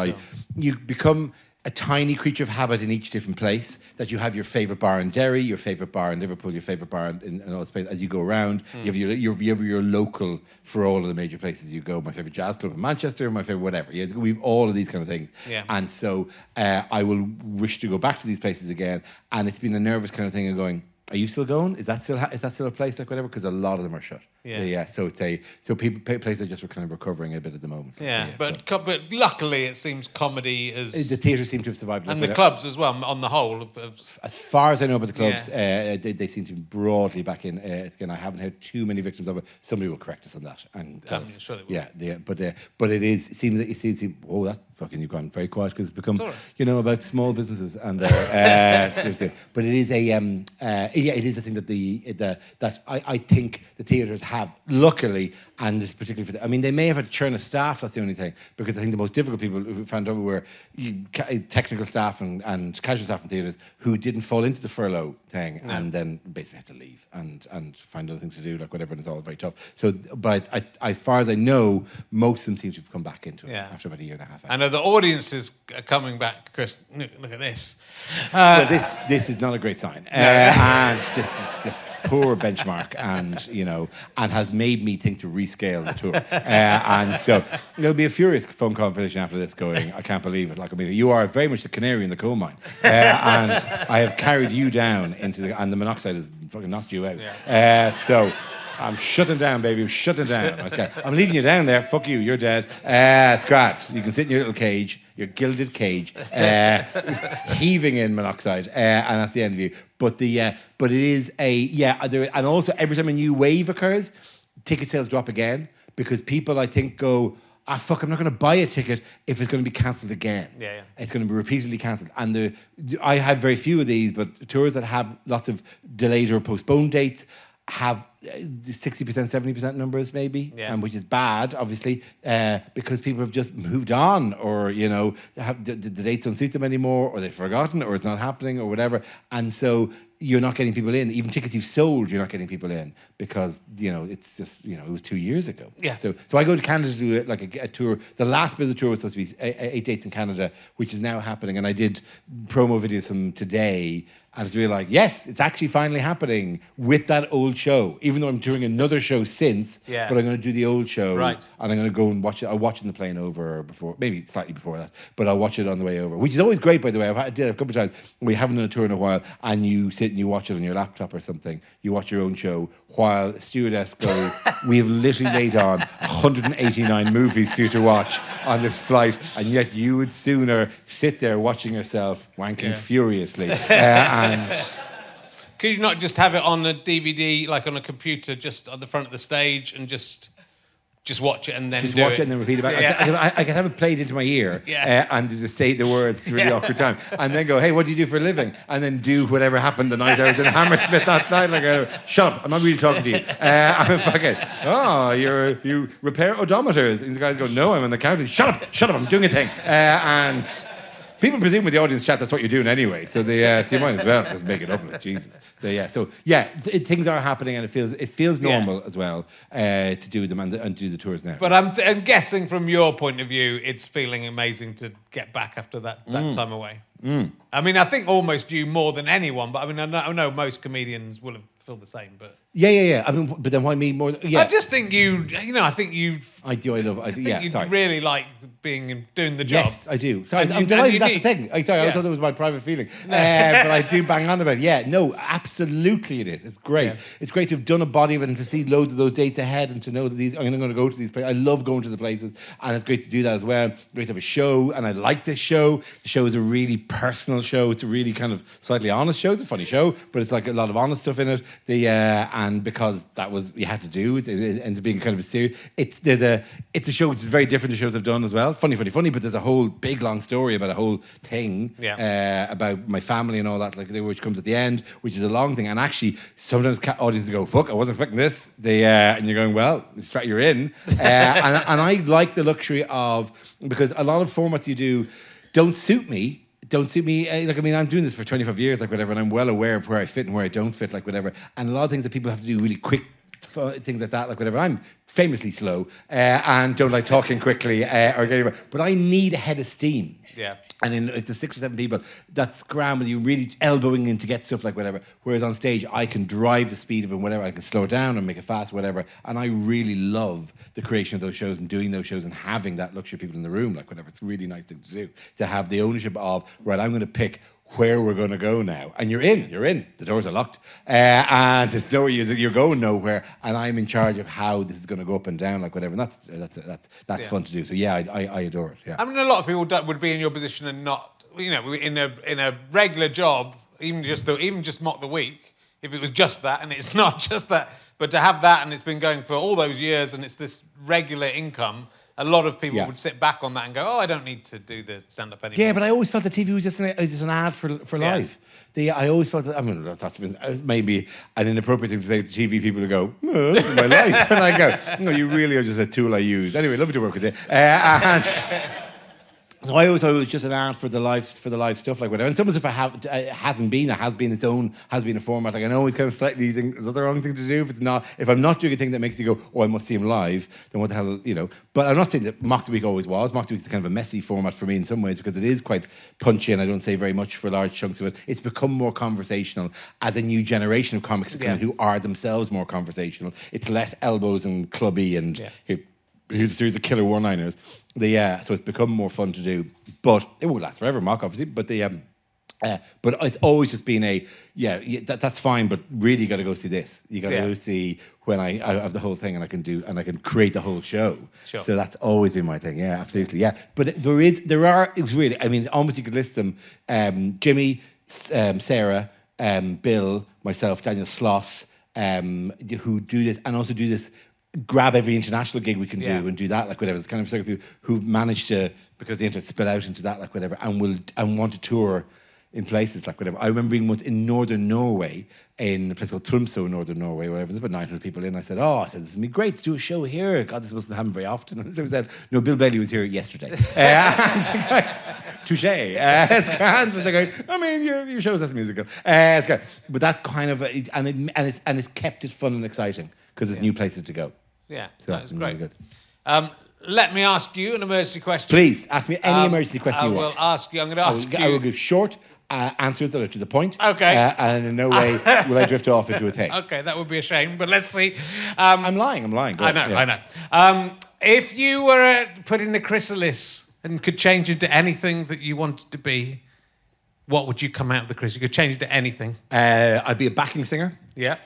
you become a tiny creature of habit in each different place. That you have your favourite bar in Derry, your favourite bar in Liverpool, your favourite bar in all those places. As you go around, you have your local for all of the major places you go. My favourite jazz club in Manchester, my favourite whatever. We've all of these kind of things. Yeah. And so I will wish to go back to these places again. And it's been a nervous kind of thing of going, are you still going? Is that still a place like whatever? Because a lot of them are shut. Yeah. So it's places are just kind of recovering a bit at the moment. But luckily it seems comedy is the theatres seem to have survived, and the clubs as well. On the whole, as far as I know about the clubs, they seem to be broadly back in. Again, I haven't heard too many victims of it. Somebody will correct us on that and tell us. Sure they will. But it seems that you see. Oh, that's fucking you've gone very quiet because it's become about small businesses and but it is it is a thing that I think the theatres have, luckily, and this particularly for they may have had to churn a staff, that's the only thing, because I think the most difficult people who found out were technical staff and casual staff in theatres who didn't fall into the furlough thing and then basically had to leave and find other things to do, like whatever, and it's all very tough. So, but as far as I know, most of them seem to have come back into it after about a year and a half. I know the audiences are coming back, Chris. Look at this. Well, this is not a great sign. And this is a poor benchmark, and has made me think to rescale the tour. And so there'll be a furious phone conversation after this going, I can't believe it. You are very much the canary in the coal mine. And I have carried you down and the monoxide has fucking knocked you out. So I'm shutting down, baby. I'm shutting down. I'm leaving you down there. Fuck you. You're dead. It's great. You can sit in your little cage, your gilded cage, heaving in monoxide, and that's the end of you. But it is and also every time a new wave occurs, ticket sales drop again because people, I think, go, fuck, I'm not going to buy a ticket if it's going to be cancelled again. It's going to be repeatedly cancelled. And I have very few of these, but tours that have lots of delayed or postponed dates have 60%, 70% numbers maybe, which is bad, obviously, because people have just moved on, or the dates don't suit them anymore, or they've forgotten, or it's not happening, or whatever, and so you're not getting people in. Even tickets you've sold, you're not getting people in because it's just it was 2 years ago. So I go to Canada to do a tour. The last bit of the tour was supposed to be 8 dates in Canada, which is now happening, and I did promo videos from today. And it's really like, yes, it's actually finally happening with that old show. Even though I'm doing another show since, but I'm going to do the old show. Right. And I'm going to go and watch it. I'll watch it in the plane over before, maybe slightly before that. But I'll watch it on the way over, which is always great, by the way. I did it a couple of times. We haven't done a tour in a while, and you sit and you watch it on your laptop or something. You watch your own show while a stewardess goes, we have literally laid on 189 movies for you to watch on this flight, and yet you would sooner sit there watching yourself wanking furiously. And could you not just have it on a DVD, like on a computer, just on the front of the stage, and just watch it and then watch it and then repeat it back? I can have it played into my ear and just say the words to really awkward time, and then go, hey, what do you do for a living? And then do whatever happened the night I was in Hammersmith that night. Shut up! I'm not really talking to you. I'm fucking. Oh, you repair odometers? And the guys go, no, I'm an accountant. Shut up! I'm doing a thing. And people presume with the audience chat that's what you're doing anyway, so so you might as well just make it up. Like Jesus. Things are happening, and it feels normal as well to do them and do the tours now. But I'm guessing from your point of view, it's feeling amazing to get back after that time away. I mean, I think almost you more than anyone, but I mean, I know most comedians will have feel the same, but I mean, but then why me more? I just think I think you. I do. You really like doing the job. Yes, I do. Sorry, I'm delighted. That's the thing. I thought that was my private feeling, but I do bang on about it. Yeah, no, absolutely, it is. It's great. Yeah. It's great to have done a body of it and to see loads of those dates ahead and to know that I'm going to go to these places. I love going to the places, and it's great to do that as well. Great to have a show, and I like this show. The show is a really personal show. It's a really kind of slightly honest show. It's a funny show, but it's like a lot of honest stuff in it. And because that was you had to do it ends up being kind of a series. It's a show which is very different to shows I've done as well. Funny, but there's a whole big long story about a whole thing about my family and all that, which comes at the end, which is a long thing. And actually, sometimes audiences go, "Fuck, I wasn't expecting this." And you're going, "Well, you're in." And I like the luxury of, because a lot of formats you do don't suit me. don't suit me. I'm doing this for 25 years, like whatever, and I'm well aware of where I fit and where I don't fit, like whatever. And a lot of things that people have to do really quick, things like that, like whatever. I'm famously slow and don't like talking quickly or getting. But I need a head of steam. Yeah. And then if there's 6 or 7 people that scramble, you really elbowing in to get stuff like whatever. Whereas on stage, I can drive the speed of it, whatever. I can slow it down and make it fast, whatever. And I really love the creation of those shows and doing those shows and having that luxury of people in the room, like whatever. It's a really nice thing to do, to have the ownership of, right, I'm going to pick where we're going to go now. And you're in. The doors are locked. And there's nowhere, you're going nowhere. And I'm in charge of how this is going to go up and down, like whatever. And that's fun to do. So yeah, I adore it. Yeah. I mean, a lot of people would be in your position and not, in a regular job, even just Mock the Week, if it was just that, and it's not just that, but to have that and it's been going for all those years and it's this regular income, a lot of people would sit back on that and go, "Oh, I don't need to do the stand-up anymore." Yeah, but I always felt the TV was just an ad for live. I always felt that. I mean, that's maybe an inappropriate thing to say to TV people who go, "Oh, this is my life," and I go, "No, you really are just a tool I use." Anyway, lovely to work with you. And so I always thought it was just an ad for the live stuff, like whatever. And some of the stuff hasn't been. It has been a format. Like I always kind of slightly think, is that the wrong thing to do? If I'm not doing a thing that makes you go, oh, I must see him live, then what the hell, But I'm not saying that Mock the Week always was. Mock the Week is kind of a messy format for me in some ways because it is quite punchy and I don't say very much for large chunks of it. It's become more conversational as a new generation of comics who are themselves more conversational. It's less elbows and clubby and here's a series of killer one-liners. So it's become more fun to do, but it won't last forever. Mock, obviously, but but it's always just been that's fine. But really, you got to go see this. You got to go see when I have the whole thing and I can create the whole show. Sure. So that's always been my thing. Yeah, absolutely. Yeah, but it was really. I mean, almost you could list them: Jimmy, Sarah, Bill, myself, Daniel Sloss, who do this and also do this. Grab every international gig we can do and do that, like whatever. It's kind of people who've managed to, because the internet spill out into that, like whatever, and want to tour in places like whatever. I remember being once in northern Norway, in a place called Tromsø, northern Norway, wherever. There's about 900 people in. I said, this would be great to do a show here. God, this wasn't happening very often. And so we said, no, Bill Bailey was here yesterday. Touche. It's grand. But they're going, I mean, your show's less musical. It's good. But that's kind of, it's kept it fun and exciting because there's new places to go. Yeah, so that's great. Really good. Let me ask you an emergency question. Please, ask me any emergency question you want. I will ask you. I'm going to ask you. I will give short answers that are to the point. Okay. And in no way will I drift off into a thing. Okay, that would be a shame, but let's see. I'm lying. I know. If you were put in a chrysalis and could change into anything that you wanted to be, what would you come out of the chrysalis? You could change it to anything. I'd be a backing singer. Yeah.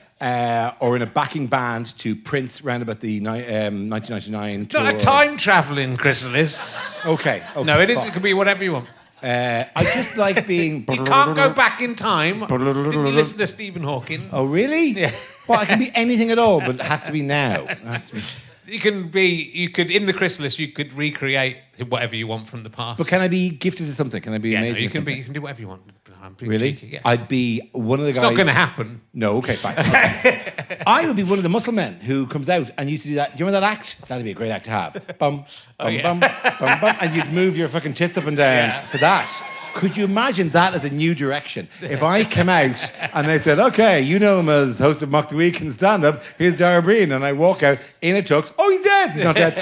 Or in a backing band to Prince round about the 1999 It's not a time-travelling chrysalis. Okay. No, it is. It could be whatever you want. I just like being... You can't go back in time. Didn't you listen to Stephen Hawking? Oh, really? Yeah. Well, I can be anything at all, but it has to be now. You could in the chrysalis, you could recreate whatever you want from the past. But can I be gifted to something? Can I be amazing? No, you can do whatever you want. I'm really? Cheeky, yeah. I'd be one of the guys... It's not going to happen. No, okay, fine. Okay. I would be one of the muscle men who comes out and used to do that. Do you remember that act? That'd be a great act to have. Bum, bum, bum, bum, bum. And you'd move your fucking tits up and down to that. Could you imagine that as a new direction? If I came out and they said, okay, you know him as host of Mock the Week and stand-up, here's Daro Breen, and I walk out in a tux, oh, he's dead! He's not dead.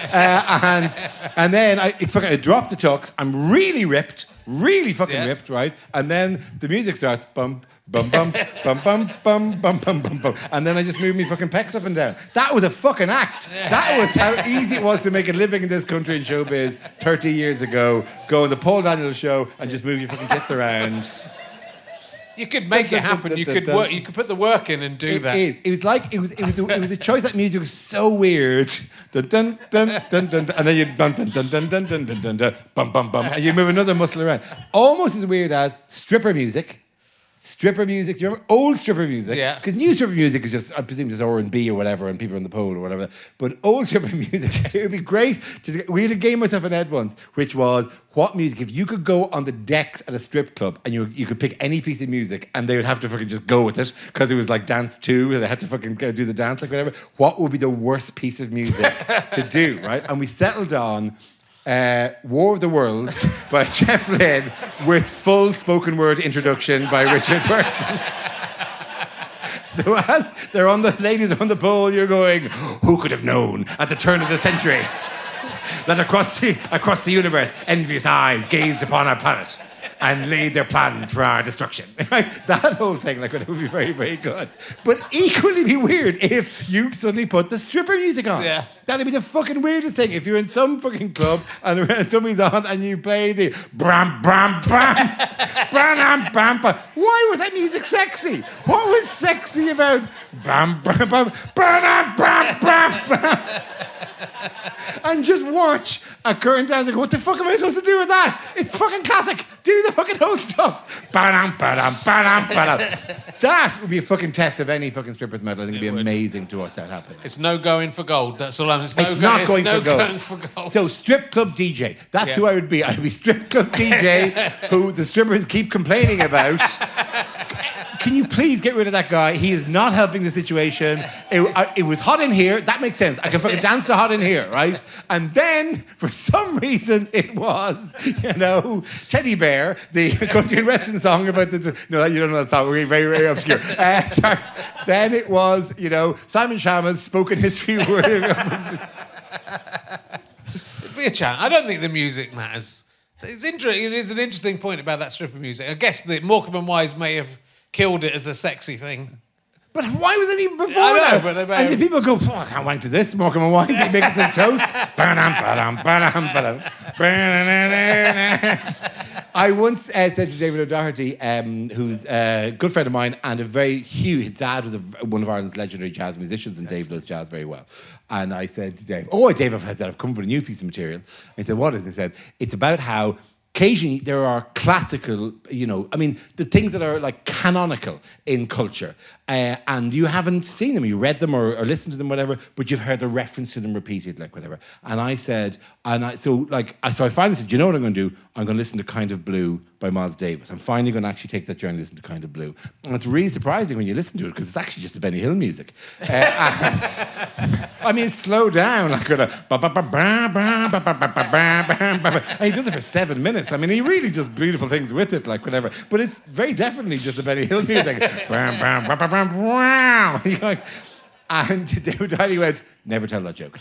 And then I drop the tux, I'm really ripped, really fucking ripped, right? And then the music starts, bum, bum, bum, bum, bum, bum, bum, bum, bum, bum. And then I just move me fucking pecs up and down. That was a fucking act. That was how easy it was to make a living in this country in showbiz 30 years ago. Go on the Paul Daniels show and just move your fucking tits around. You could make it happen. You could work. You could put the work in and do that. It was like it was a choice. That music was so weird. Dun dun dun dun dun, and then you dun dun dun dun dun dun dun dun, bum bum bum, and you move another muscle around. Almost as weird as stripper music. Stripper music, do you remember old stripper music? Yeah. Because new stripper music is just, I presume, just R&B or whatever, and people are on the pole or whatever. But old stripper music, it would be great. We had a game myself and Ed once, which was what music, if you could go on the decks at a strip club and you could pick any piece of music and they would have to fucking just go with it because it was like dance 2, they had to fucking do the dance, like whatever. What would be the worst piece of music to do, right? And we settled on War of the Worlds by Jeff Lynne with full spoken word introduction by Richard Burton. So as the ladies are on the pole, you're going, who could have known at the turn of the century that across the universe, envious eyes gazed upon our planet and laid their plans for our destruction. Right? That whole thing, like, it would be very, very good. But equally be weird if you suddenly put the stripper music on. Yeah. That'd be the fucking weirdest thing. If you're in some fucking club and somebody's on and you play the bram, bram, bram, bram, bram, bram. Why was that music sexy? What was sexy about bam, bam, bam, bam, bam, bam, bam? And just watch a current dancer go, what the fuck am I supposed to do with that? It's fucking classic. Do the fucking whole stuff. Ba-dum, ba-dum, ba-dum, ba-dum. That would be a fucking test of any fucking stripper's medal. I think it'd be amazing to watch that happen. It's no going for gold. That's all I'm saying. It's not going for gold. So strip club DJ. That's who I would be. I'd be strip club DJ who the strippers keep complaining about. Can you please get rid of that guy? He is not helping the situation. It was hot in here. That makes sense. I can fucking dance to hot in here, right? And then, for some reason, it was, Teddy Bear, the country and western song about the... No, you don't know that song. We're very, very obscure. Sorry. Then it was, Simon Shamma's spoken history word. It'd be a chant. I don't think the music matters. It's interesting. It is an interesting point about that stripper music. I guess that Morecambe and Wise may have killed it as a sexy thing. But why was it even before that? And did people go, I can't wank to this, Morecambe and Wise, they making some toast? I once said to David O'Doherty, who's a good friend of mine and a very huge, his dad was one of Ireland's legendary jazz musicians, and Dave does jazz very well. And I said to Dave, Dave, I've come up with a new piece of material. I said, what is it? He said, it's about how occasionally there are classical, the things that are like canonical in culture, and you haven't seen them, you read them or listened to them, whatever, but you've heard the reference to them repeated, like whatever. And I said, so I finally said, you know what I'm going to do? I'm going to listen to Kind of Blue by Miles Davis. I'm finally going to actually take that journey and listen to Kind of Blue. And it's really surprising when you listen to it because it's actually just the Benny Hill music. Slow down, like and he does it for 7 minutes. He really does beautiful things with it, like whatever. But it's very definitely just the Benny Hill music. And David O'Doherty went, never tell that joke.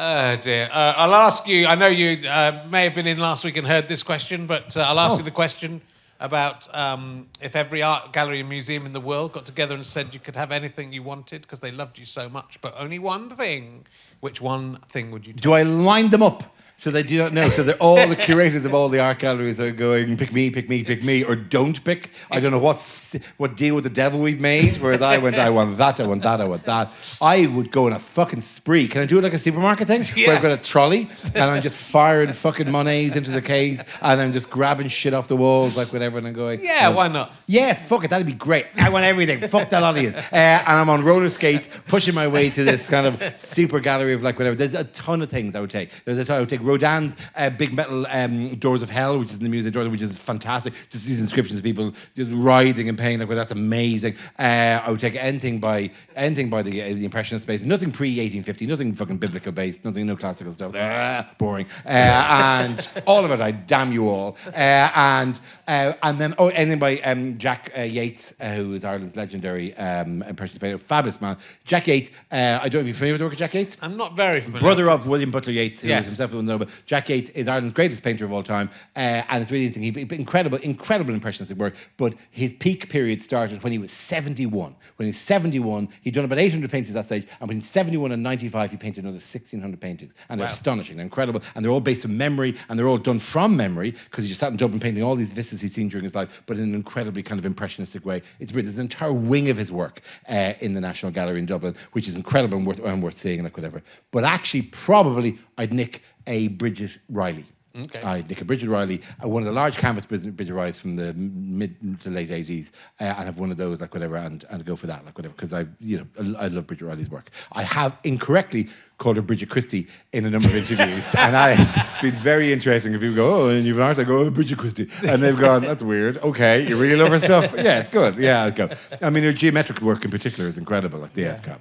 Oh dear. I'll ask you, I know you may have been in last week and heard this question, but I'll ask you the question about if every art gallery and museum in the world got together and said you could have anything you wanted because they loved you so much, but only one thing, which one thing would you take? Do I line them up? So they do not know. So all the curators of all the art galleries are going, pick me, pick me, pick me, or don't pick. I don't know what deal with the devil we've made. Whereas I want that, I want that, I want that. I would go on a fucking spree. Can I do it like a supermarket thing? Yeah. Where I've got a trolley and I'm just firing fucking Monets into the case and I'm just grabbing shit off the walls, like whatever, and I'm going... Yeah, why not? Yeah, fuck it, that'd be great. I want everything. Fuck that lot of you. And I'm on roller skates, pushing my way to this kind of super gallery of like whatever. There's a ton of things I would take. I would take Rodin's big metal Doors of Hell, which is in the Museum of Doors, which is fantastic. Just these inscriptions of people just writhing in pain, like, well, that's amazing. I would take anything by the Impressionist space. Nothing pre-1850, nothing fucking biblical based, no classical stuff. Boring. And all of it, I damn you all. And then anything by Jack Yeats, who is Ireland's legendary Impressionist painter, fabulous man. Jack Yeats. I don't know if you're familiar with the work of Jack Yeats. I'm not very familiar. Brother of William Butler Yeats, who is himself one of the Jack Yeats is Ireland's greatest painter of all time, and it's really interesting. Incredible impressionistic work. But his peak period started when he was 71. When he was 71, he'd done about 800 paintings at that stage, and between 71 and 95, he painted another 1,600 paintings, and they're astonishing, they're incredible, and they're all based on memory, and they're all done from memory because he just sat in Dublin painting all these vistas he'd seen during his life, but in an incredibly kind of impressionistic way. There's an entire wing of his work in the National Gallery in Dublin, which is incredible and worth seeing, like whatever. But actually, probably I'd nick a Bridget Riley. Okay. I'd nick a Bridget Riley, one of the large canvas Bridget Rileys from the mid to late 80s, and have one of those, like whatever, and go for that, like whatever, because I love Bridget Riley's work. I have incorrectly called her Bridget Christie in a number of interviews, and that has been very interesting. If people go, and you've an art, I go, Bridget Christie, and they've gone, that's weird. Okay, you really love her stuff? Yeah, it's good. Yeah, it's good. Her geometric work in particular is incredible, like the Escap.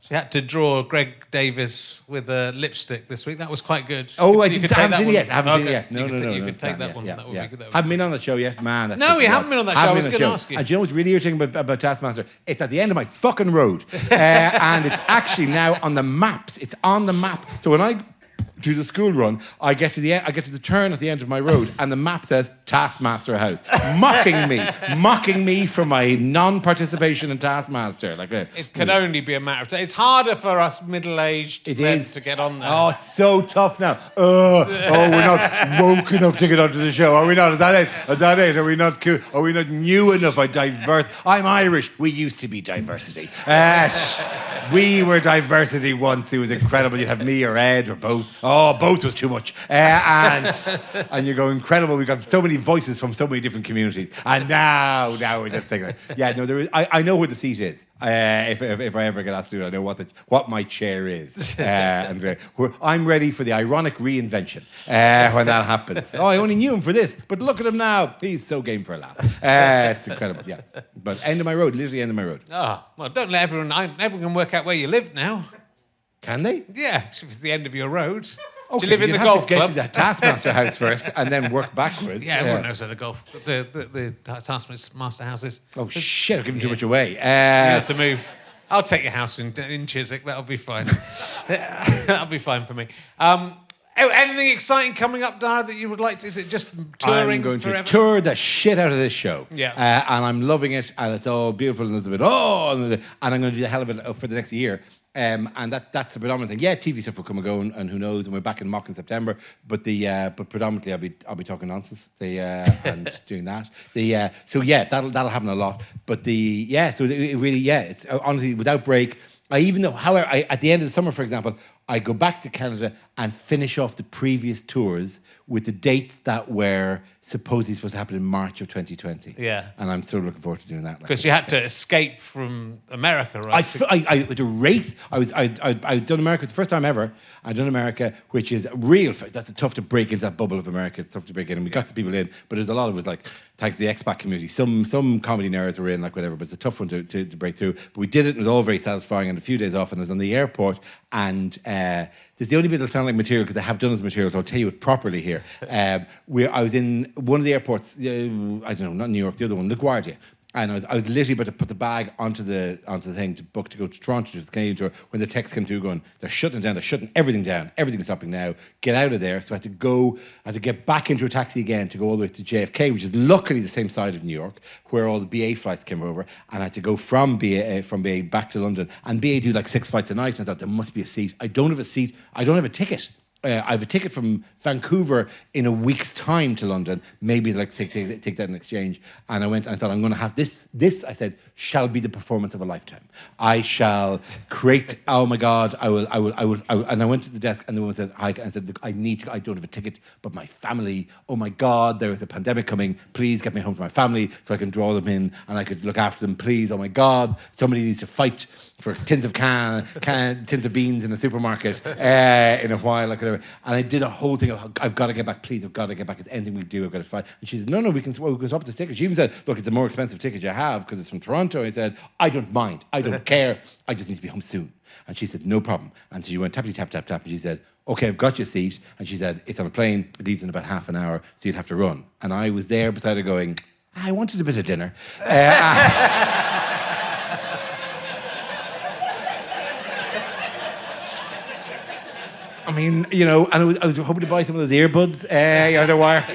She had to draw Greg Davis with a lipstick this week. That was quite good. Oh, I You could haven't take seen it that yet. one. Haven't seen it Okay. yet. No. You could take that Yeah, one. yeah, That would yeah. be good. Haven't been on the show yet, man. that No, pisses you me haven't off. been on that show. I was been gonna on the ask you. And do you know what's really irritating about Taskmaster? It's at the end of my fucking road. And it's actually now on the maps. It's on the map. So when I do the school run, I get to the turn at the end of my road, and the map says Taskmaster House, mocking me for my non-participation in Taskmaster. It can only be a matter of time. It's harder for us middle-aged men to get on there. Oh, it's so tough now. We're not woke enough to get onto the show. Are we not? Is that it? Is that it? Are we not cool? Are we not new enough? Diverse? I'm Irish. We used to be diversity. We were diversity once. It was incredible. You'd have me or Ed or both. Oh, both was too much. And you go, incredible. We've got so many voices from so many different communities. And now we're just thinking, there is. I know where the seat is. If I ever get asked to do it, I know what my chair is. I'm ready for the ironic reinvention when that happens. Oh, I only knew him for this, but look at him now. He's so game for a laugh. It's incredible, yeah. But end of my road, literally end of my road. Oh, well, don't let everyone can work out where you live now. Can they? Yeah, if it's the end of your road. Okay, Do you live in the have golf to get club? to the Taskmaster house first and then work backwards. Yeah, everyone knows where the Taskmaster house is. Oh, shit, I've given too much away. You have to move. I'll take your house in Chiswick. That'll be fine. That'll be fine for me. Anything exciting coming up, Dara, that you would like to? Is it just touring I'm going forever? to tour the shit out of this show. Yeah. And I'm loving it, and it's all beautiful, and there's a bit, and I'm going to do the hell of it for the next year. And that's the predominant thing. Yeah, TV stuff will come and go, and who knows? And we're back in mock in September. But predominantly, I'll be talking nonsense. And doing that. So that'll happen a lot. But it's honestly without break. However, at the end of the summer, for example, I go back to Canada and finish off the previous tours with the dates that were supposedly supposed to happen in March of 2020. Yeah. And I'm so looking forward to doing that. Because you had to escape from America, right? The race. I'd done America. It's the first time ever. I'd done America, which is real. That's tough to break into that bubble of America. It's tough to break in. And we got some people in, but there's a lot of it was thanks to the expat community. Some comedy nerds were in, whatever, but it's a tough one to break through. But we did it, and it was all very satisfying. And a few days off, and I was on the airport, and there's the only bit that sounds like material because I have done as material, so I'll tell you it properly here. I was in one of the airports, I don't know, not New York, the other one, LaGuardia. And I was literally about to put the bag onto the thing to book to go to Toronto to the Canadian tour when the text came through going, they're shutting it down, they're shutting everything down, everything's stopping now, get out of there. So I had to get back into a taxi again to go all the way to JFK, which is luckily the same side of New York, where all the BA flights came over, and I had to go from BA back to London, and BA do 6 flights a night, and I thought there must be a seat. I don't have a seat, I don't have a ticket. I have a ticket from Vancouver in a week's time to London. Maybe take that in exchange. And I went and I thought, I'm going to have this, I said, shall be the performance of a lifetime. I shall create, oh my God, I will. And I went to the desk and the woman said, hi, and I said, look, I don't have a ticket, but my family, oh my God, there is a pandemic coming. Please get me home to my family so I can draw them in and I could look after them. Please, oh my God, somebody needs to fight for tins of tins of beans in a supermarket in a while. And I did a whole thing of, I've got to get back, please, I've got to get back. It's anything we do, I've got to fight. And she said, no, we can swap this ticket. She even said, look, it's a more expensive ticket you have because it's from Toronto. And I said, I don't mind, I don't care, I just need to be home soon. And she said, no problem. And so she went tappity tap, tap, tap. And she said, okay, I've got your seat. And she said, it's on a plane, it leaves in about half an hour, so you'd have to run. And I was there beside her going, I wanted a bit of dinner. I mean, and I was hoping to buy some of those earbuds,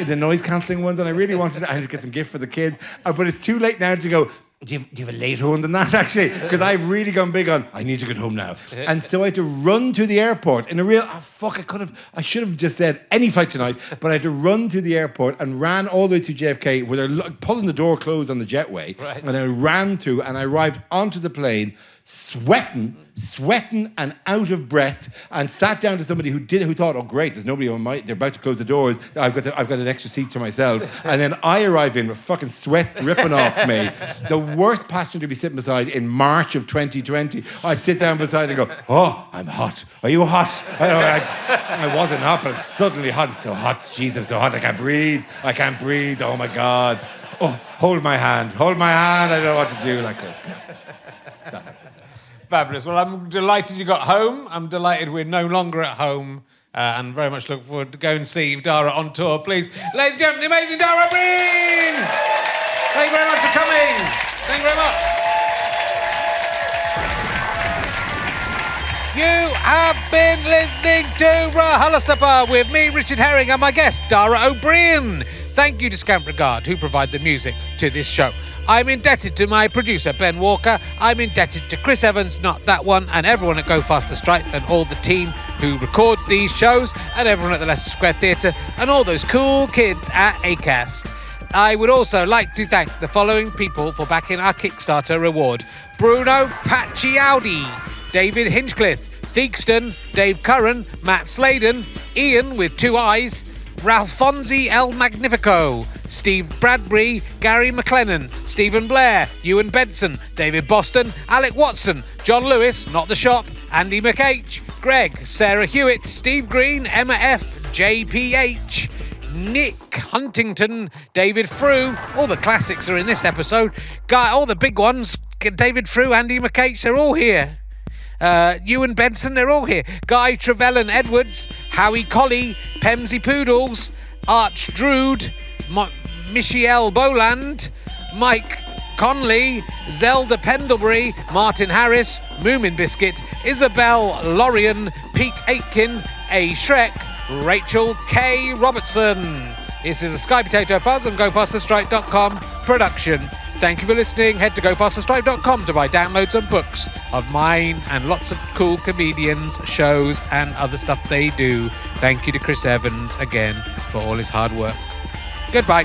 the noise cancelling ones, and I really wanted to get some gift for the kids. But it's too late now to go, do you have a later one than that, actually? Because I've really gone big on, I need to get home now. And so I had to run to the airport in a real, I should have just said any flight tonight, but I had to run to the airport and ran all the way to JFK where they're pulling the door closed on the jetway. Right. And I ran through and I arrived onto the plane sweating and out of breath, and sat down to somebody who thought, oh great, there's nobody on they're about to close the doors, I've got an extra seat to myself. And then I arrive in with fucking sweat dripping off me, the worst passenger to be sitting beside in March of 2020. I sit down beside and go, oh, I'm hot. Are you hot? I wasn't hot, but I'm suddenly hot. It's so hot. Jeez, I'm so hot. I can't breathe. Oh my God. Oh, hold my hand. I don't know what to do. Fabulous. Well, I'm delighted you got home. I'm delighted we're no longer at home. And very much look forward to go and see Dara on tour. Please, ladies and gentlemen, the amazing Daro Breen! Thank you very much for coming. Thank you very much. You have been listening to RHLSTP with me, Richard Herring, and my guest, Dara Ó Briain. Thank you to Scamp Regard, who provide the music to this show. I'm indebted to my producer, Ben Walker. I'm indebted to Chris Evans, not that one, and everyone at Go Faster Stripe, and all the team who record these shows, and everyone at the Leicester Square Theatre, and all those cool kids at ACAST. I would also like to thank the following people for backing our Kickstarter reward. Bruno Pacciaudi, David Hinchcliffe, Theakston, Dave Curran, Matt Sladen, Ian with 2 eyes, Ralphonzi El Magnifico, Steve Bradbury, Gary McLennan, Stephen Blair, Ewan Benson, David Boston, Alec Watson, John Lewis, Not the Shop, Andy McH, Greg, Sarah Hewitt, Steve Green, Emma F, JPH, Nick Huntington, David Frew. All the classics are in this episode. All the big ones, David Frew, Andy McH, they're all here. Ewan Benson, they're all here. Guy Trevelyan Edwards, Howie Colley, Pemsy Poodles, Arch Drood, Michiel Boland, Mike Conley, Zelda Pendlebury, Martin Harris, Moomin Biscuit, Isabel Lorien, Pete Aitken, A. Shrek, Rachel K. Robertson. This is a Sky Potato Fuzz and GoFasterStripe.com production. Thank you for listening. Head to GoFasterStripe.com to buy downloads and books of mine and lots of cool comedians, shows, and other stuff they do. Thank you to Chris Evans again for all his hard work. Goodbye.